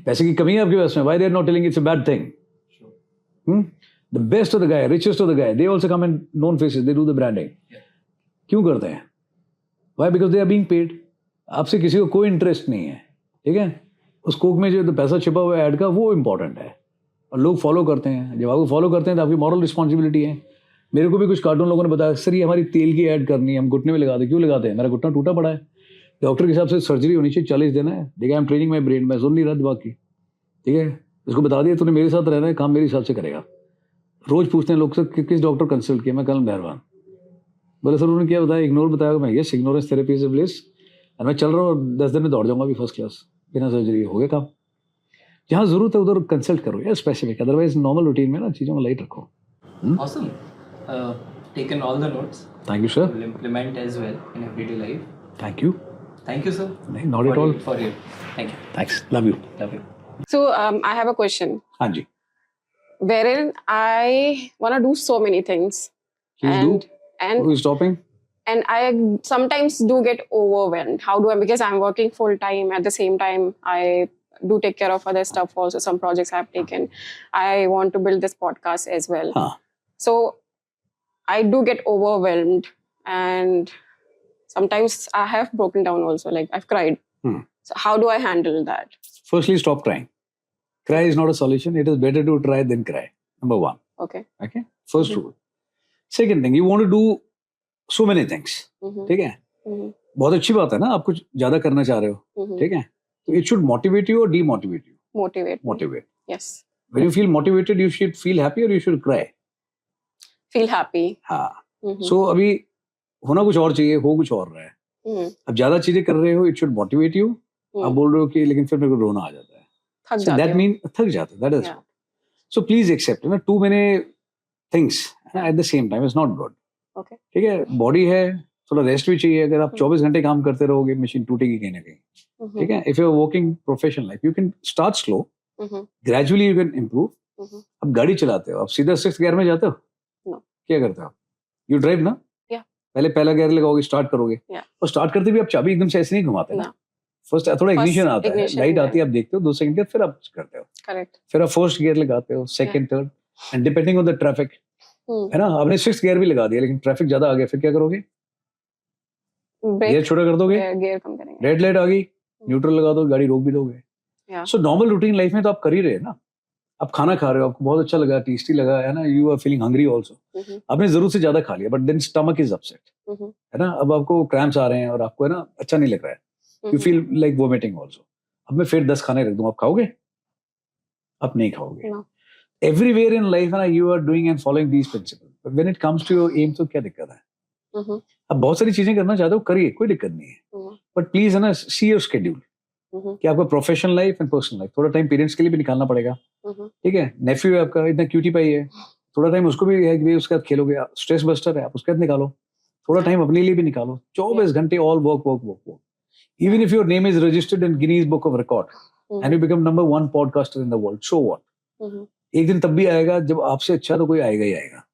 पैसे की कमी है आपके पास में, why they are not telling it's a bad thing. The best of the guy, richest of the guy, they also come in known faces, they do the branding. क्यों करते हैं? Why? Because they are being paid. आपसे किसी को कोई interest नहीं है. ठीक है. उस कोक में जो पैसा छिपा हुआ है ऐड का, वो इंपॉर्टेंट है, और लोग फॉलो करते हैं. जब आपको फॉलो करते हैं तो आपकी मॉरल रिस्पॉन्सिबिलिटी है. मेरे को भी कुछ कार्टून लोगों ने बताया, सर ये हमारी तेल की ऐड करनी है, हम घुटने में लगाते. क्यों लगाते हैं? मेरा घुटना टूटा पड़ा है, डॉक्टर के हिसाब से सर्जरी होनी चाहिए, 40 दिन है. देखा, I am training my brain, मैं सुन नहीं रहा दिमाग की. ठीक है. इसको बता दिया तूने मेरे साथ रहना है, काम मेरे हिसाब से करेगा. रोज पूछते हैं लोग, सर किस डॉक्टर कंसल्ट किया? मैं कल मेहरबान. बोले सर उन्होंने क्या बताया? इग्नोर बताया. मैं yes, ignorance therapy is a bliss. और मैं चल रहा हूँ, 10 दिन में दौड़ जाऊंगा अभी फर्स्ट क्लास, बिना सर्जरी. हो गया काम. जहाँ जरूरत है उधर कंसल्ट करो यार स्पेसिफिक. अदरवाइज नॉर्मल रूटीन में ना चीज़ों को लाइट रखो. Awesome. Taken all the notes. Thank you, sir. Will implement as well in everyday life. Thank you. Thank you, sir. Not at all. For you. Thank you. Thanks. Love you. Love you. So I have a question हाँ जी, wherein I want to do so many things. please do. And Who is stopping? and I sometimes do get overwhelmed. How do I? Because I'm working full time. At the same time, I do take care of other stuff also. Some projects I've taken. I want to build this podcast as well. हाँ, So I do get overwhelmed, and sometimes I have broken down also. Like I've cried. Hmm. So how do I handle that? Firstly, stop crying. Cry is not a solution. It is better to try than cry. Number one. Okay. Okay. First rule. Second thing, you want to do so many things. Mm-hmm. ठीक है? Mm-hmm. बहुत अच्छी बात है ना, आप कुछ ज्यादा करना चाह रहे हो. Mm-hmm. ठीक है? तो it should motivate you or demotivate you. Motivate. Motivate. Yes. When you feel motivated, you should feel happy or you should cry. Feel happy. हाँ. Mm-hmm. So अभी होना कुछ और चाहिए, हो कुछ और रहा है. Mm-hmm. अब ज्यादा चीजें कर रहे हो, it should motivate you. आप बोल रहे हो कि लेकिन फिर मेरे को रोना आ जाता है. थक So जाते that हो. means थक जाता है. That is. Yeah. So please accept. You know, too many things at the same time is not good. Okay. ठीक है, बॉडी है, थोड़ा रेस्ट भी चाहिए. अगर आप 24 घंटे काम करते रहोगे, मशीन टूटेगी कहीं ना कहीं. Mm-hmm. ठीक है, if you are working professional life, you can start slow, Mm-hmm. Gradually you can improve. Mm-hmm. अब गाड़ी चलाते हो, आप सीधा 6th गियर में जाते हो? No. क्या करते हो? यू ड्राइव ना? Yeah. पहले पहला गियर लगाओगे, स्टार्ट करोगे. Yeah. और स्टार्ट करते भी आप चाबी एकदम से ऐसे नहीं घुमाते ना. No. फर्स्ट थोड़ा इग्निशन आता है, ignition, लाइट yeah. आती है, आप देखते हो, 2 सेकंड के फिर आप करते हो. Correct. फिर आप फर्स्ट गियर लगाते हो, second, third, and depending on the traffic, Hmm. है ना. आपने 6th गियर भी लगा दिया, लेकिन ट्रैफिक ज्यादा आ गया, फिर क्या करोगे? Gear Brake. छोटा कर दोगे. Gear कम करेंगे. रेड लाइट आ गई, न्यूट्रल लगा दो, गाड़ी रोक भी दोगे. Yeah. So normal routine life में तो आप कर ही रहे हैं ना. आप खाना खा रहे हो, आपको बहुत अच्छा लगा, टेस्टी लगा, है ना. You are feeling hungry also. Mm-hmm. आपने जरूरत से ज्यादा खा लिया, but then stomach is upset, Mm-hmm. है ना. अब आपको क्रैम्प्स आ रहे हैं और आपको, है ना, अच्छा नहीं लग रहा है. You Mm-hmm. Feel like vomiting also. अब मैं फिर 10 खाने रख दूं, आप खाओगे? आप नहीं खाओगे. No. एवरीवेयर इन लाइफ है ना, you are doing and following these principle. But when it comes to your aim, तो क्या दिक्कत है? Mm-hmm. अब बहुत सारी चीजें करना चाहते हो, करिए, कोई दिक्कत नहीं है. Mm-hmm. बट प्लीज, है ना, सी योर शेड्यूल Mm-hmm. कि आपका professional life and personal life, थोड़ा टाइम पेरेंट्स के लिए भी निकालना पड़ेगा. Mm-hmm. ठीक है, नेफ्यू है आपका, इतना क्यूटी पाई है, थोड़ा टाइम उसको भी है कि उसके साथ खेलोगे. स्ट्रेस बस्टर है, आप उसके साथ निकालो. थोड़ा टाइम अपने लिए भी निकालो. 24 घंटे all work work work work. Even if your name is registered in Guinness book of record and you become number 1 podcaster in the world, so what? Mm-hmm. एक दिन तब भी आएगा जब आपसे अच्छा तो कोई आएगा ही आएगा.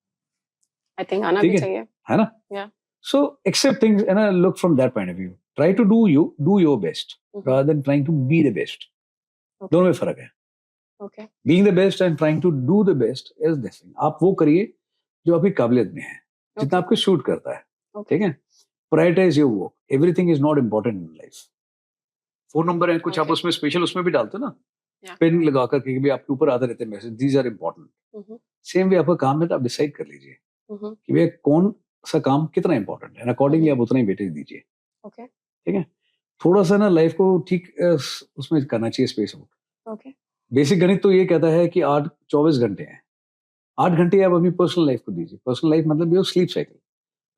I think आना ठीक भी है. चाहिए. है ना. Yeah. So accept things and look from that point of view. Try to do your best Mm-hmm. rather than trying to be the best. Okay. दोनों में फर्क है. Okay. Being the best and trying to do the best is different. आप वो करिए जो आपकी काबिलियत में है, जितना आपको सूट करता है. Okay. ठीक है. Prioritize your work. Everything is not important in life. 4 number है, कुछ आप Okay. उसमें स्पेशल उसमें भी डालते हो ना. Yeah. पेन लगा करके भी आपके ऊपर आते रहते हैं message, these are important. Mm-hmm. Same way आपका काम है तो आप डिसाइड कर लीजिए Mm-hmm. कि भैया कौन सा काम कितना इंपॉर्टेंट है, अकॉर्डिंगली आप उतना ही वेटेज दीजिए. Okay. ठीक है. थोड़ा सा ना लाइफ को ठीक उसमें करना चाहिए, स्पेस आउट. Okay. बेसिक गणित तो ये कहता है कि 24 घंटे हैं. 8 घंटे आप अपनी पर्सनल लाइफ को दीजिए. पर्सनल लाइफ मतलब योर स्लीप साइकिल.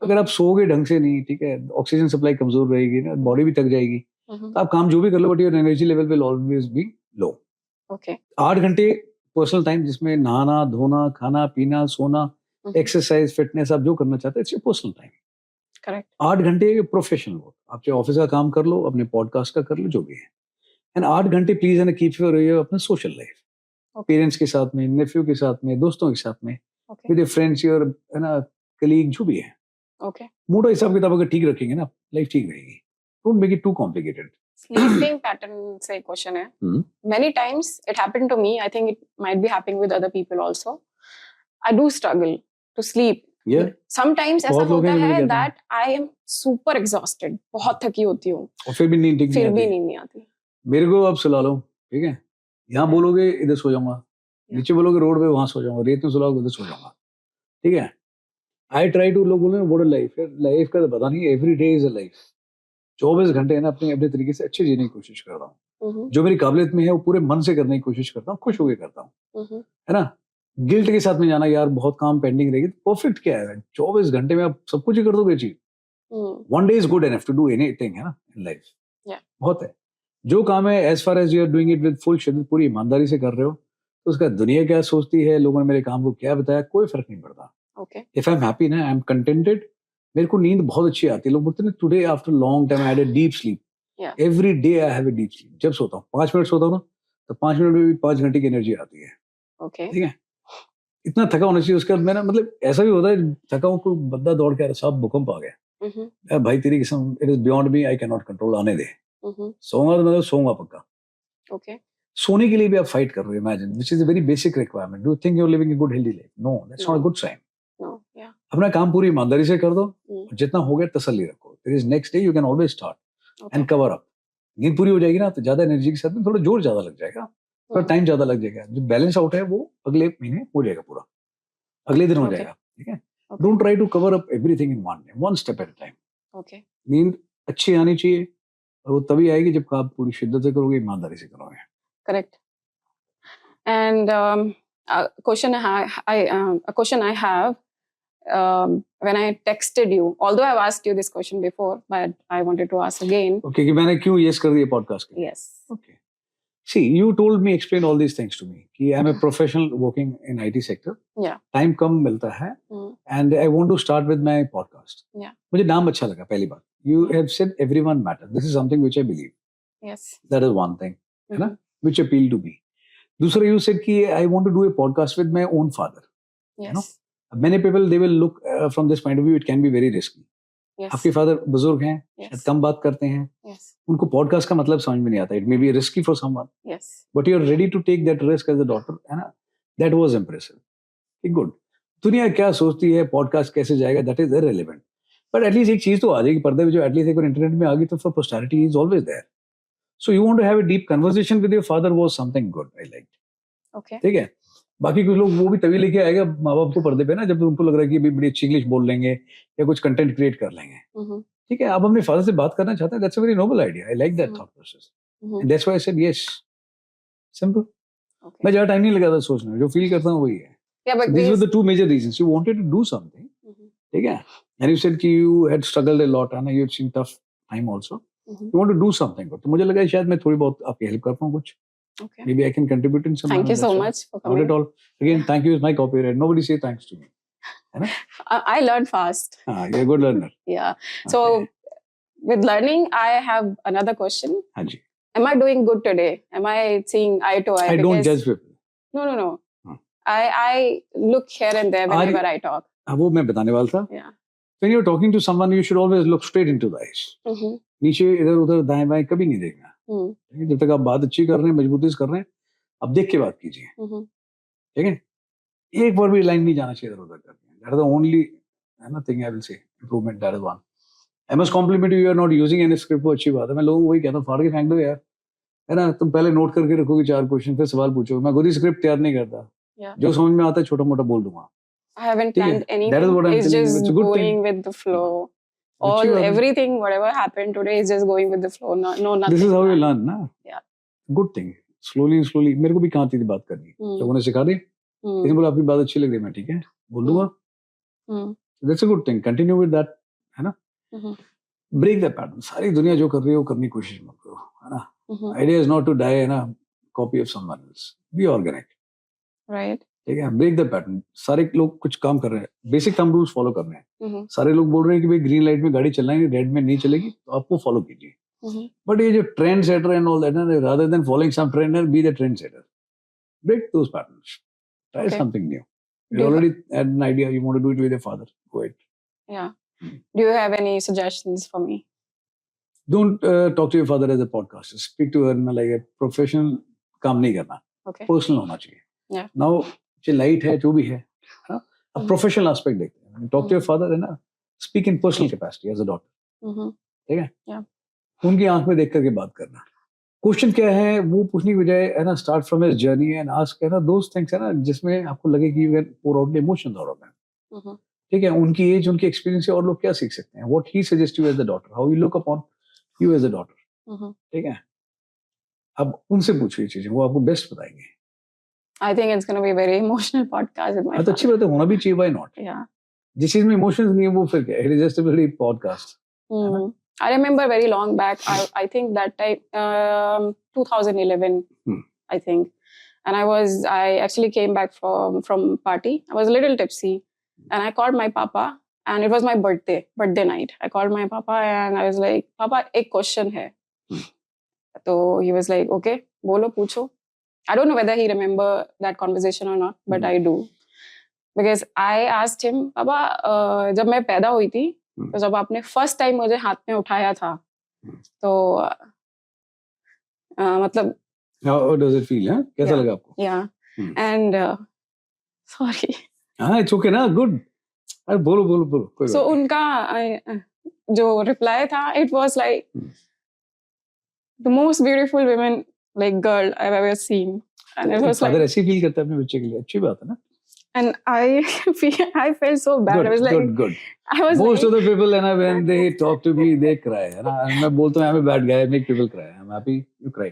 अगर आप सोओगे ढंग से नहीं, ठीक है, ऑक्सीजन सप्लाई कमजोर रहेगी ना, बॉडी भी थक जाएगी. Mm-hmm. तो आप काम जो भी कर लो, but your energy level will always be low. Okay. 8 घंटे पर्सनल टाइम, जिसमें नहाना धोना, खाना पीना, सोना, Mm-hmm. एक्सरसाइज, फिटनेस, आप जो करना चाहते हैं, it's your personal time. Correct. 8 घंटे प्रोफेशनल वर्क, आप चाहे ऑफिस का काम कर लो, अपने पॉडकास्ट का कर लो, जो भी है. एंड 8 घंटे प्लीज है ना, कीप योर अपना सोशल लाइफ, Okay. पेरेंट्स के साथ में, नेफ्यू के साथ में, दोस्तों के साथ में, Okay. With your friends, your, है ना, कलीग, जो भी है. Okay. मूड हिसाब किताब अगर ठीक रखेंगे ना, लाइफ ठीक रहेगी. Don't make it too complicated. Sleeping pattern से क्वेश्चन है. Hmm. Many times it happened to me. I think it might be happening with other people also. I do struggle to sleep. Yeah. Sometimes ऐसा बहुत लोग होता हैं जो है कहते हैं. that I am super exhausted. बहुत थकी होती हूँ. और फिर भी नींद ठीक फिर भी नहीं आती. नींद नहीं आती. मेरे को आप सुला लो, ठीक है. यहाँ बोलोगे इधर सो जाऊंगा, नीचे बोलोगे रोड पे वहां सो जाऊंगा, रेत में सुलाओगे उधर सो जाऊंगा. ठीक है. आई ट्राई टू, लोग बोले व्हाट अ लाइफ. लाइफ का तो पता नहीं, every day is a life. 24 घंटे है ना, अपने अपने तरीके से अच्छे जीने की कोशिश कर रहा हूँ. Mhm. जो मेरी काबिलियत में है वो पूरे मन से करने की कोशिश करता हूँ, खुश होकर करता हूँ. Mhm. है ना. गिल्ट के साथ में जाना, यार बहुत काम पेंडिंग रहेगी, परफेक्ट क्या है? 24 घंटे में आप सब कुछ ही कर दोगे achieve. Mm. One day is good enough to do anything, है ना, इन लाइफ. Yeah. बहुत है. जो काम है, as far as you are doing it with full schedule, पूरी ईमानदारी से कर रहे हो, तो उसका दुनिया क्या सोचती है, लोगों ने मेरे काम को क्या बताया, कोई फर्क नहीं पड़ता. Okay. If I am happy ना, आई एम कंटेंटेड. मेरे को नींद बहुत अच्छी आती है. लोग बोलते हैं today after long time I had a deep sleep. Yeah. Every day I have a deep sleep. जब सोता हूँ 5 मिनट सोता हूँ ना, तो 5 मिनट में भी 5 घंटे की एनर्जी आती है, Okay. ठीक है? इतना थका होना चाहिए उसके बाद। मैं ना मतलब ऐसा भी होता है, थका हूँ, कोई बंदा दौड़ के आ रहा, साहब भूकंप आ गया, Mhm. भाई तेरी कसम, it is beyond me, I can not control, आने दे। Mhm. सोऊंगा तो मतलब सोऊंगा पक्का। Okay. सोने के लिए भी आप फाइट कर रहे हो, imagine, which is a very basic requirement. Do you think you are living a good healthy life? No, that's not a No. Good sign. No. Yeah. अपना काम पूरी ईमानदारी से कर दो, Mm. जितना हो गया तसल्ली रखो। There is next day, you can always start Okay. And cover up. नींद पूरी हो जाएगी ना, तो ज्यादा एनर्जी के साथ में थोड़ा जोर ज्यादा लग जाएगा, थोड़ा Mm. टाइम ज्यादा लग जाएगा। जो बैलेंस आउट है वो अगले महीने हो जाएगा पूरा, अगले दिन हो Okay. जाएगा, ठीक है? Okay. Don't try to cover up everything in one day, one step at a time. Okay. नींद अच्छी आनी चाहिए, और वो तभी आएगी जब आप पूरी शिद्दत से करोगे, ईमानदारी से करोगे। Correct. And a question I have, when I texted you, although I've asked you this question before, but I wanted to ask again. Okay, कि मैंने क्यों यस कर दिया पॉडकास्ट के लिए? Yes. Okay, see you told me, explain all these things to me, कि I am a professional working in IT sector, Yeah. Time कम मिलता है, Mm. And I want to start with my podcast. Yeah. मुझे नाम अच्छा लगा, पहली बात। You have said everyone matter, this is something which I believe, Yes. That is one thing, है ना, Mhm. Which appeal to me. दूसरा, you said कि I want to do a podcast with my own father. Yes. Many people, they will look from this point of view, it can be very risky. Yes. आपके father बुजुर्ग हैं, शायद Yes. कम बात करते हैं, Yes. उनको podcast का मतलब समझ में नहीं आता। It may be risky for someone, Yes. But you are ready to take that risk as a daughter, है ना? That was impressive. गुड। दुनिया क्या सोचती है, पॉडकास्ट कैसे जाएगा, that is irrelevant, but at least एक चीज तो आ जाएगी पर्दे में, जो एटलीस्ट एक बार इंटरनेट में आ गई तो for posterity is always there. So you want to have a deep conversation with your father was something good, I like, Okay. ठीक है? बाकी कुछ लोग वो भी तभी लेके आएगा माँ बाप को पर्दे पे ना, जब उनको लग रहा है कि बड़ी अच्छी इंग्लिश बोल लेंगे या कुछ कंटेंट क्रिएट कर लेंगे, Mhm. ठीक है? आप अपने फादर से बात करना चाहते हैं, that's a very noble idea, I like that Mhm. Thought process, Mhm. And that's why I said yes, simple. Okay. मैं ज्यादा टाइम नहीं लगाता सोचने में, जो फील करता हूँ वही है। Yeah, but So these were these. the two major reasons you wanted to do something, Mhm. ठीक है? And you said कि you had struggled a lot and you had seen tough time also, Mhm. you want to do something good, तो मुझे लगा शायद मैं थोड़ी बहुत आपकी हेल्प कर पाऊँ कुछ, Okay. maybe I can contribute in some Thank manner, you so that's all. much for Not coming. at all. Again, thank you is my copyright. Nobody say thanks to me. है ना? I learned fast. You're a good learner. Yeah. So Okay. with learning, I have another question. हाँ जी. Am I doing good today? Am I seeing eye to eye? I don't Because- judge people. No. Hmm. I look here and there whenever I talk. हाँ, वो मैं बताने वाला था. Yeah. When you're talking to someone, you should always look straight into the eyes. Mhm. नीचे इधर उधर दाएं बाएं कभी नहीं देखना. Hmm. ठीक है? जब तक आप बात अच्छी कर रहे हैं, मजबूती से कर रहे हैं, आप देख के बात कीजिए. Mhm. ठीक है? एक बार भी लाइन नहीं जाना चाहिए इधर उधर करके. That is the only thing I will say. Improvement, that is one. I must compliment you. You are not using any script. वो अच्छी बात है. मैं लोगों को वही कहता हूँ, फाड़ के फेंक दो यार, है ना? तुम पहले नोट करके रखोगे 4 क्वेश्चन, फिर सवाल पूछोगे. मैं खुद ही स्क्रिप्ट तैयार नहीं करता. Yeah. जो समझ में आता है छोटा मोटा बोल दूंगा. I haven't ठीक है? planned anything. That is what I'm It's telling you. just It's a good going thing. with the flow. अच्छी बात है. Everything, whatever happened today is just going with the flow. No, nothing. This is how you planned. learn, ना? Yeah. Good thing. Slowly. मेरे को भी कहाँ थी बात करनी. लोगों ने सिखा दी. किसी ने बोला आपकी बात अच्छी लग रही है, मैं ठीक है बोल दूंगा. That's a good thing. Continue with that, है ना? Break the pattern. सारी दुनिया जो कर रही है वो करने की कोशिश मत करो, है ना? Idea is not to die, है ना? Copy of someone else. Be organic. Right. ठीक है? Break the pattern. सारे लोग कुछ काम कर रहे हैं, बेसिक थंब रूल्स फॉलो कर रहे हैं. सारे लोग बोल रहे हैं कि भाई ग्रीन लाइट में गाड़ी चलना है, रेड में नहीं चलेगी, तो आपको फॉलो कीजिए. बट ये जो trend setter and all that, rather than following some trainer, be the trend setter. Break those patterns. Try Okay. something new. You already had an idea, you want to do it with your father. Go ahead. Yeah. Do you have any suggestions for me? Don't talk to your father as a podcaster. Speak to her like a professional. काम नहीं करना. Okay. Personal होना चाहिए. Yeah. Now जो light है जो भी है ना, अब प्रोफेशनल एस्पेक्ट देखते हैं. टॉक टू योर फादर, है ना, speak in personal capacity as a daughter. ठीक है? Yeah. उनकी आंख में देख करके बात करना. क्वेश्चन क्या है वो पूछने की बजाय, है ना, start from his journey and ask, है ना, दोस थिंग्स, है ना, जिसमें आपको लगे कि you can pour out the emotions out of them. ठीक है? उनकी एज, उनकी एक्सपीरियंस से और लोग क्या सीख सकते हैं. What he suggest you as the daughter, how you look upon you as a daughter. ठीक है? अब उनसे पूछो ये चीजें, वो आपको बेस्ट बताएंगे. I think it's going to be a very emotional podcast with my तो अच्छी father. बात है, होना भी चाहिए, व्हाई नॉट. Yeah. जिस चीज में इमोशंस नहीं है वो फिर क्या है? It is just a bloody podcast. I remember very long back. I think that time 2011. I think, and I actually came back from party. I was a little tipsy, and I called my papa, and it was my birthday night. I called my papa, and I was like, "Papa, एक question है." So he was like, "Okay, बोलो, पूछो." I don't know whether he remember that conversation or not, but I do. Because I asked him, पापा जब मैं पैदा हुई थी तो जब आपने फर्स्ट टाइम मुझे हाथ में उठाया था तो मतलब How does it feel? कैसा लगा आपको? Yeah. And sorry. हाँ, it's okay ना, good. अरे बोलो कोई So बात नहीं। उनका जो reply था, it was like the most beautiful woman, like girl I've ever seen. And it was father like, ऐसे ही फील करता है अपने बच्चे के लिए, अच्छी बात है ना। and I felt so bad. I was like, good. I was Most like, of the people, है ना, when they talk to me, they cry, है ना। And मैं बोलता हूँ I'm a bad guy, I make people cry. I'm happy you cry.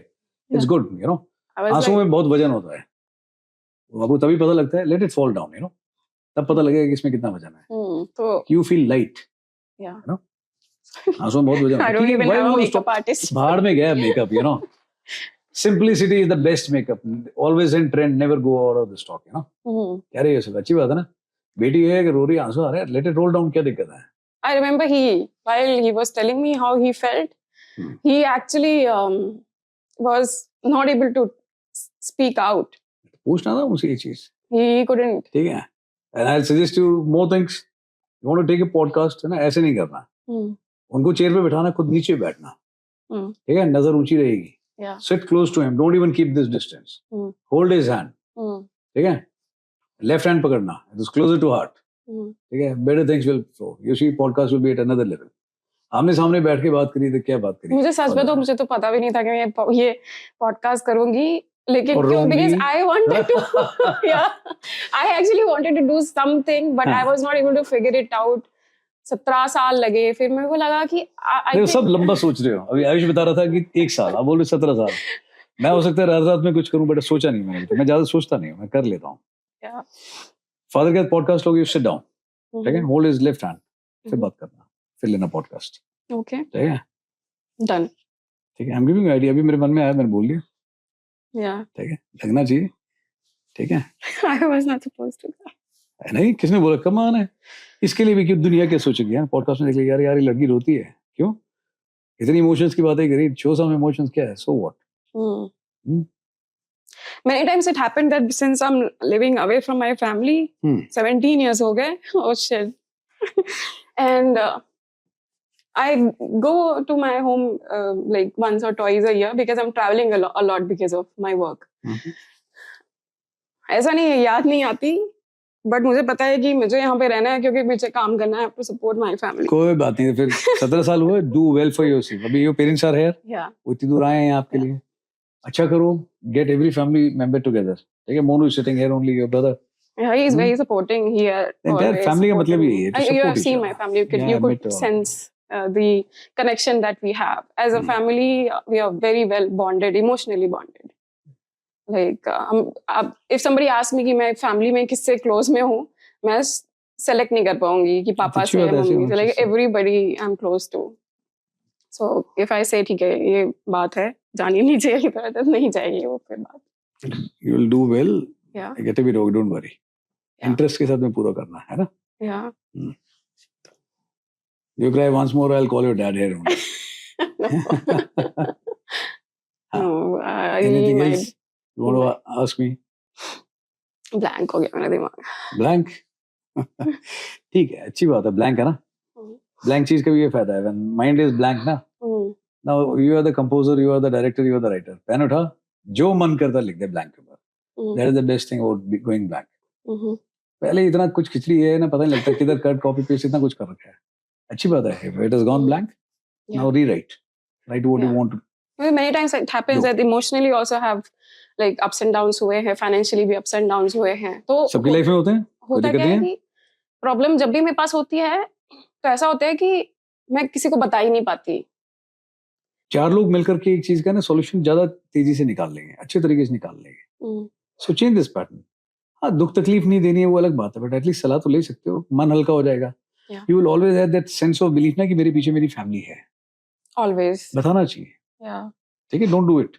It's Yeah. good, you know. I was आंसू like, में बहुत वजन होता है, आपको तभी पता लगता है, let it fall down, you know. तब पता लगेगा कि इसमें कितना वजन है। तो You feel light, yeah. you know. आंसू में बहुत वजन I होता don't है। even Why have a you wanna makeup stop? artist. बाहर में गया makeup, you know. Simplicity is the best makeup. Always in trend, never go out of the stock, you know. कह रही है सब अच्छी बात है ना। बेटी है कि रो रही है, आंसू आ रहे हैं, let it roll down, क्या दिक्कत है? I remember while he was telling me how he felt, he actually was not able to speak out. पूछना था मुझसे ये चीज, He couldn't. ठीक है। And I'll suggest you more things. You want to take a podcast, है ना, ऐसे नहीं करना। उनको चेयर पे बिठाना, खुद नीचे बैठना, ठीक है, नजर ऊंची रहेगी। Yeah. Sit close to him. Don't even keep this distance. Hold his hand. ठीक है। Left hand पकड़ना. It is closer to heart. ठीक है। Better things will flow. You see, podcast will be at another level. आमने सामने बैठ के बात करी तो क्या बात करी? मुझे सच में तो मुझे तो पता भी नहीं था कि मैं ये पॉडकास्ट करूंगी, लेकिन और क्यों? रोंगी। Because I wanted to, yeah, I actually wanted to do something, but I was not able to figure it out. 17 साल लगे, फिर मेरे को लगा कि देखो सब लंबा सोच रहे हो। अभी आयुष बता रहा था कि 1 साल, आप बोल रहे 17 साल। मैं हो सकता है रात में कुछ करूं, बट सोचा नहीं मैंने, तो मैं ज्यादा सोचता नहीं हूं, मैं कर लेता हूं। फादर के पॉडकास्ट लोग, यू सिट डाउन, ठीक है, होल्ड हिज लेफ्ट हैंड, फिर बात करना, फिर लेना पॉडकास्ट, ओके, ठीक है, डन, ठीक है। आई एम गिविंग आइडिया, अभी मेरे मन में आया, मैंने बोल दिया, या ठीक है, लगना चाहिए, ठीक है। I was not supposed to, नहीं, किसने बोला कमान है? इसके लिए भी क्यों दुनिया क्या सोचेगी यार? पॉडकास्ट में देख लिया, यार ये लड़की रोती है, क्यों? इतनी इमोशंस की बातें करी, शो सम इमोशंस, क्या है, so what? Many times it happened that since I'm living away from my family, 17 years हो गए, oh shit, and I go to my home like once or twice a year because I'm traveling a lot because of my work. ऐसा नहीं है याद नहीं आती, but मुझे पता है कि मुझे यहाँ पे रहना है क्योंकि मुझे काम करना है, टू सपोर्ट माय फैमिली। कोई बात नहीं, फिर 17 साल हुए, डू वेल फॉर योरसेल्फ। अभी योर पेरेंट्स आर हियर, वो इतनी दूर आए हैं आपके लिए, अच्छा करो, get every family member together, ठीक है। Monu is sitting here, only your brother, he is very supporting here, entire family का मतलब यही है, you have seen my family, you could sense the connection that we have as a family. We are very well bonded, emotionally bonded. Like if somebody asks me कि मैं family में किससे close में हूँ, मैं सेलेक्ट नहीं कर पाऊंगी कि पापा से या मम्मी से, like everybody I'm close to. So if I say ठीक है ये बात है, जानी नहीं चाहिए, तो नहीं जाएगी वो फिर बात। You will do well. Yeah. Get to be wrong, don't worry. Interest के साथ में पूरा करना है ना? Yeah. You cry once more, I'll call your dad here only. No, Anything else you want to ask me? Blank हो गया मेरा दिमाग। Blank? ठीक है, अच्छी बात है, blank है ना? Blank चीज का भी ये फायदा है, when mind is blank ना, now you are the composer, you are the director, you are the writer, pen उठा, जो मन करता लिख दे blank के ऊपर। That is the best thing about going blank. पहले इतना कुछ खिचड़ी है ना, पता नहीं लगता किधर कट कॉपी पेस्ट इतना कुछ कर रखा है। अच्छी बात है, if it has gone blank, now rewrite, write what you want to. Many times it happens that emotionally also have like ups and downs हुए हैं, financially भी ups and downs हुए हैं, तो सबकी लाइफ में होते हैं, होता क्या है कि प्रॉब्लम जब भी मेरे पास होती है तो ऐसा होता है कि मैं किसी को बता ही नहीं पाती। 4 लोग मिलकर के एक चीज का ना सॉल्यूशन ज्यादा तेजी से निकाल लेंगे, अच्छे तरीके से निकाल लेंगे। So change this pattern. हाँ, दुख तकलीफ नहीं देनी है वो अलग बात है, बट एटलीस्ट सलाह तो ले सकते हो, मन हल्का हो जाएगा। You will always have that sense of belief ना कि मेरे पीछे मेरी फैमिली है, ऑलवेज बताना चाहिए, ठीक है। डोंट डू इट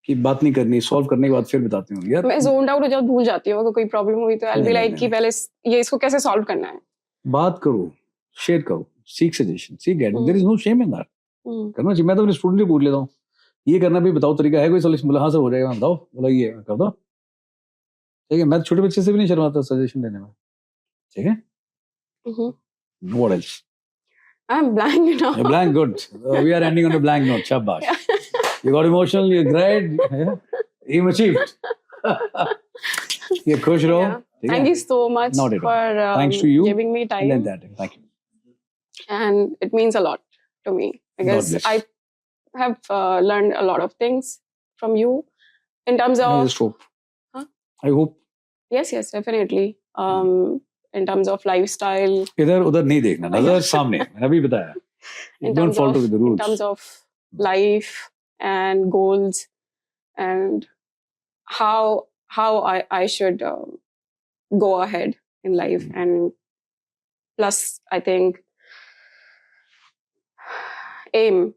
कि बात नहीं करनी, सॉल्व करने के बाद फिर बताती हूँ यार, मैं जोन्ड आउट हो जाऊँ, भूल जाती हूँ, कोई प्रॉब्लम हुई तो आई विल बी लाइक कि पहले ये इसको कैसे सॉल्व करना है। बात करो, शेयर करो, seek suggestion, seek guidance, there is no shame in that. करना चाहिए। मैं तो अपने स्टूडेंट से पूछ लेता हूँ, ये करना भी बताओ तरीका है कोई सोल्यूशन? बोला हाँ सर हो जाएगा, मैं बताओ, बोला ये कर दो, ठीक है। मैं छोटे बच्चे से भी नहीं शर्माता सजेशन देने में, ठीक है। Mhm. What else? I'm blank now. A blank, good. We are ending on a blank note. Shabash. You got emotional, you cried, yeah? Aim achieved. ये खुश रहो, Yeah. ठीक है? Thank you so much Not at all. for Thanks to you giving me And time, then that, thank you. and it means a lot to me because bless. I have learned a lot of things from you in terms I of just hope. Huh? I hope. yes, definitely. In terms of lifestyle, इधर उधर नहीं देखना, नजर सामने, मैंने अभी बताया. in Don't terms fall of to the rules. in terms of life and goals, and how I should go ahead in life, and plus I think aim,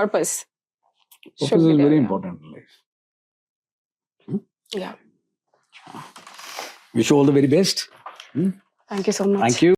purpose Purpose should be is there, very yeah. important in life. Yeah. Wish you all the very best. Thank you so much. Thank you.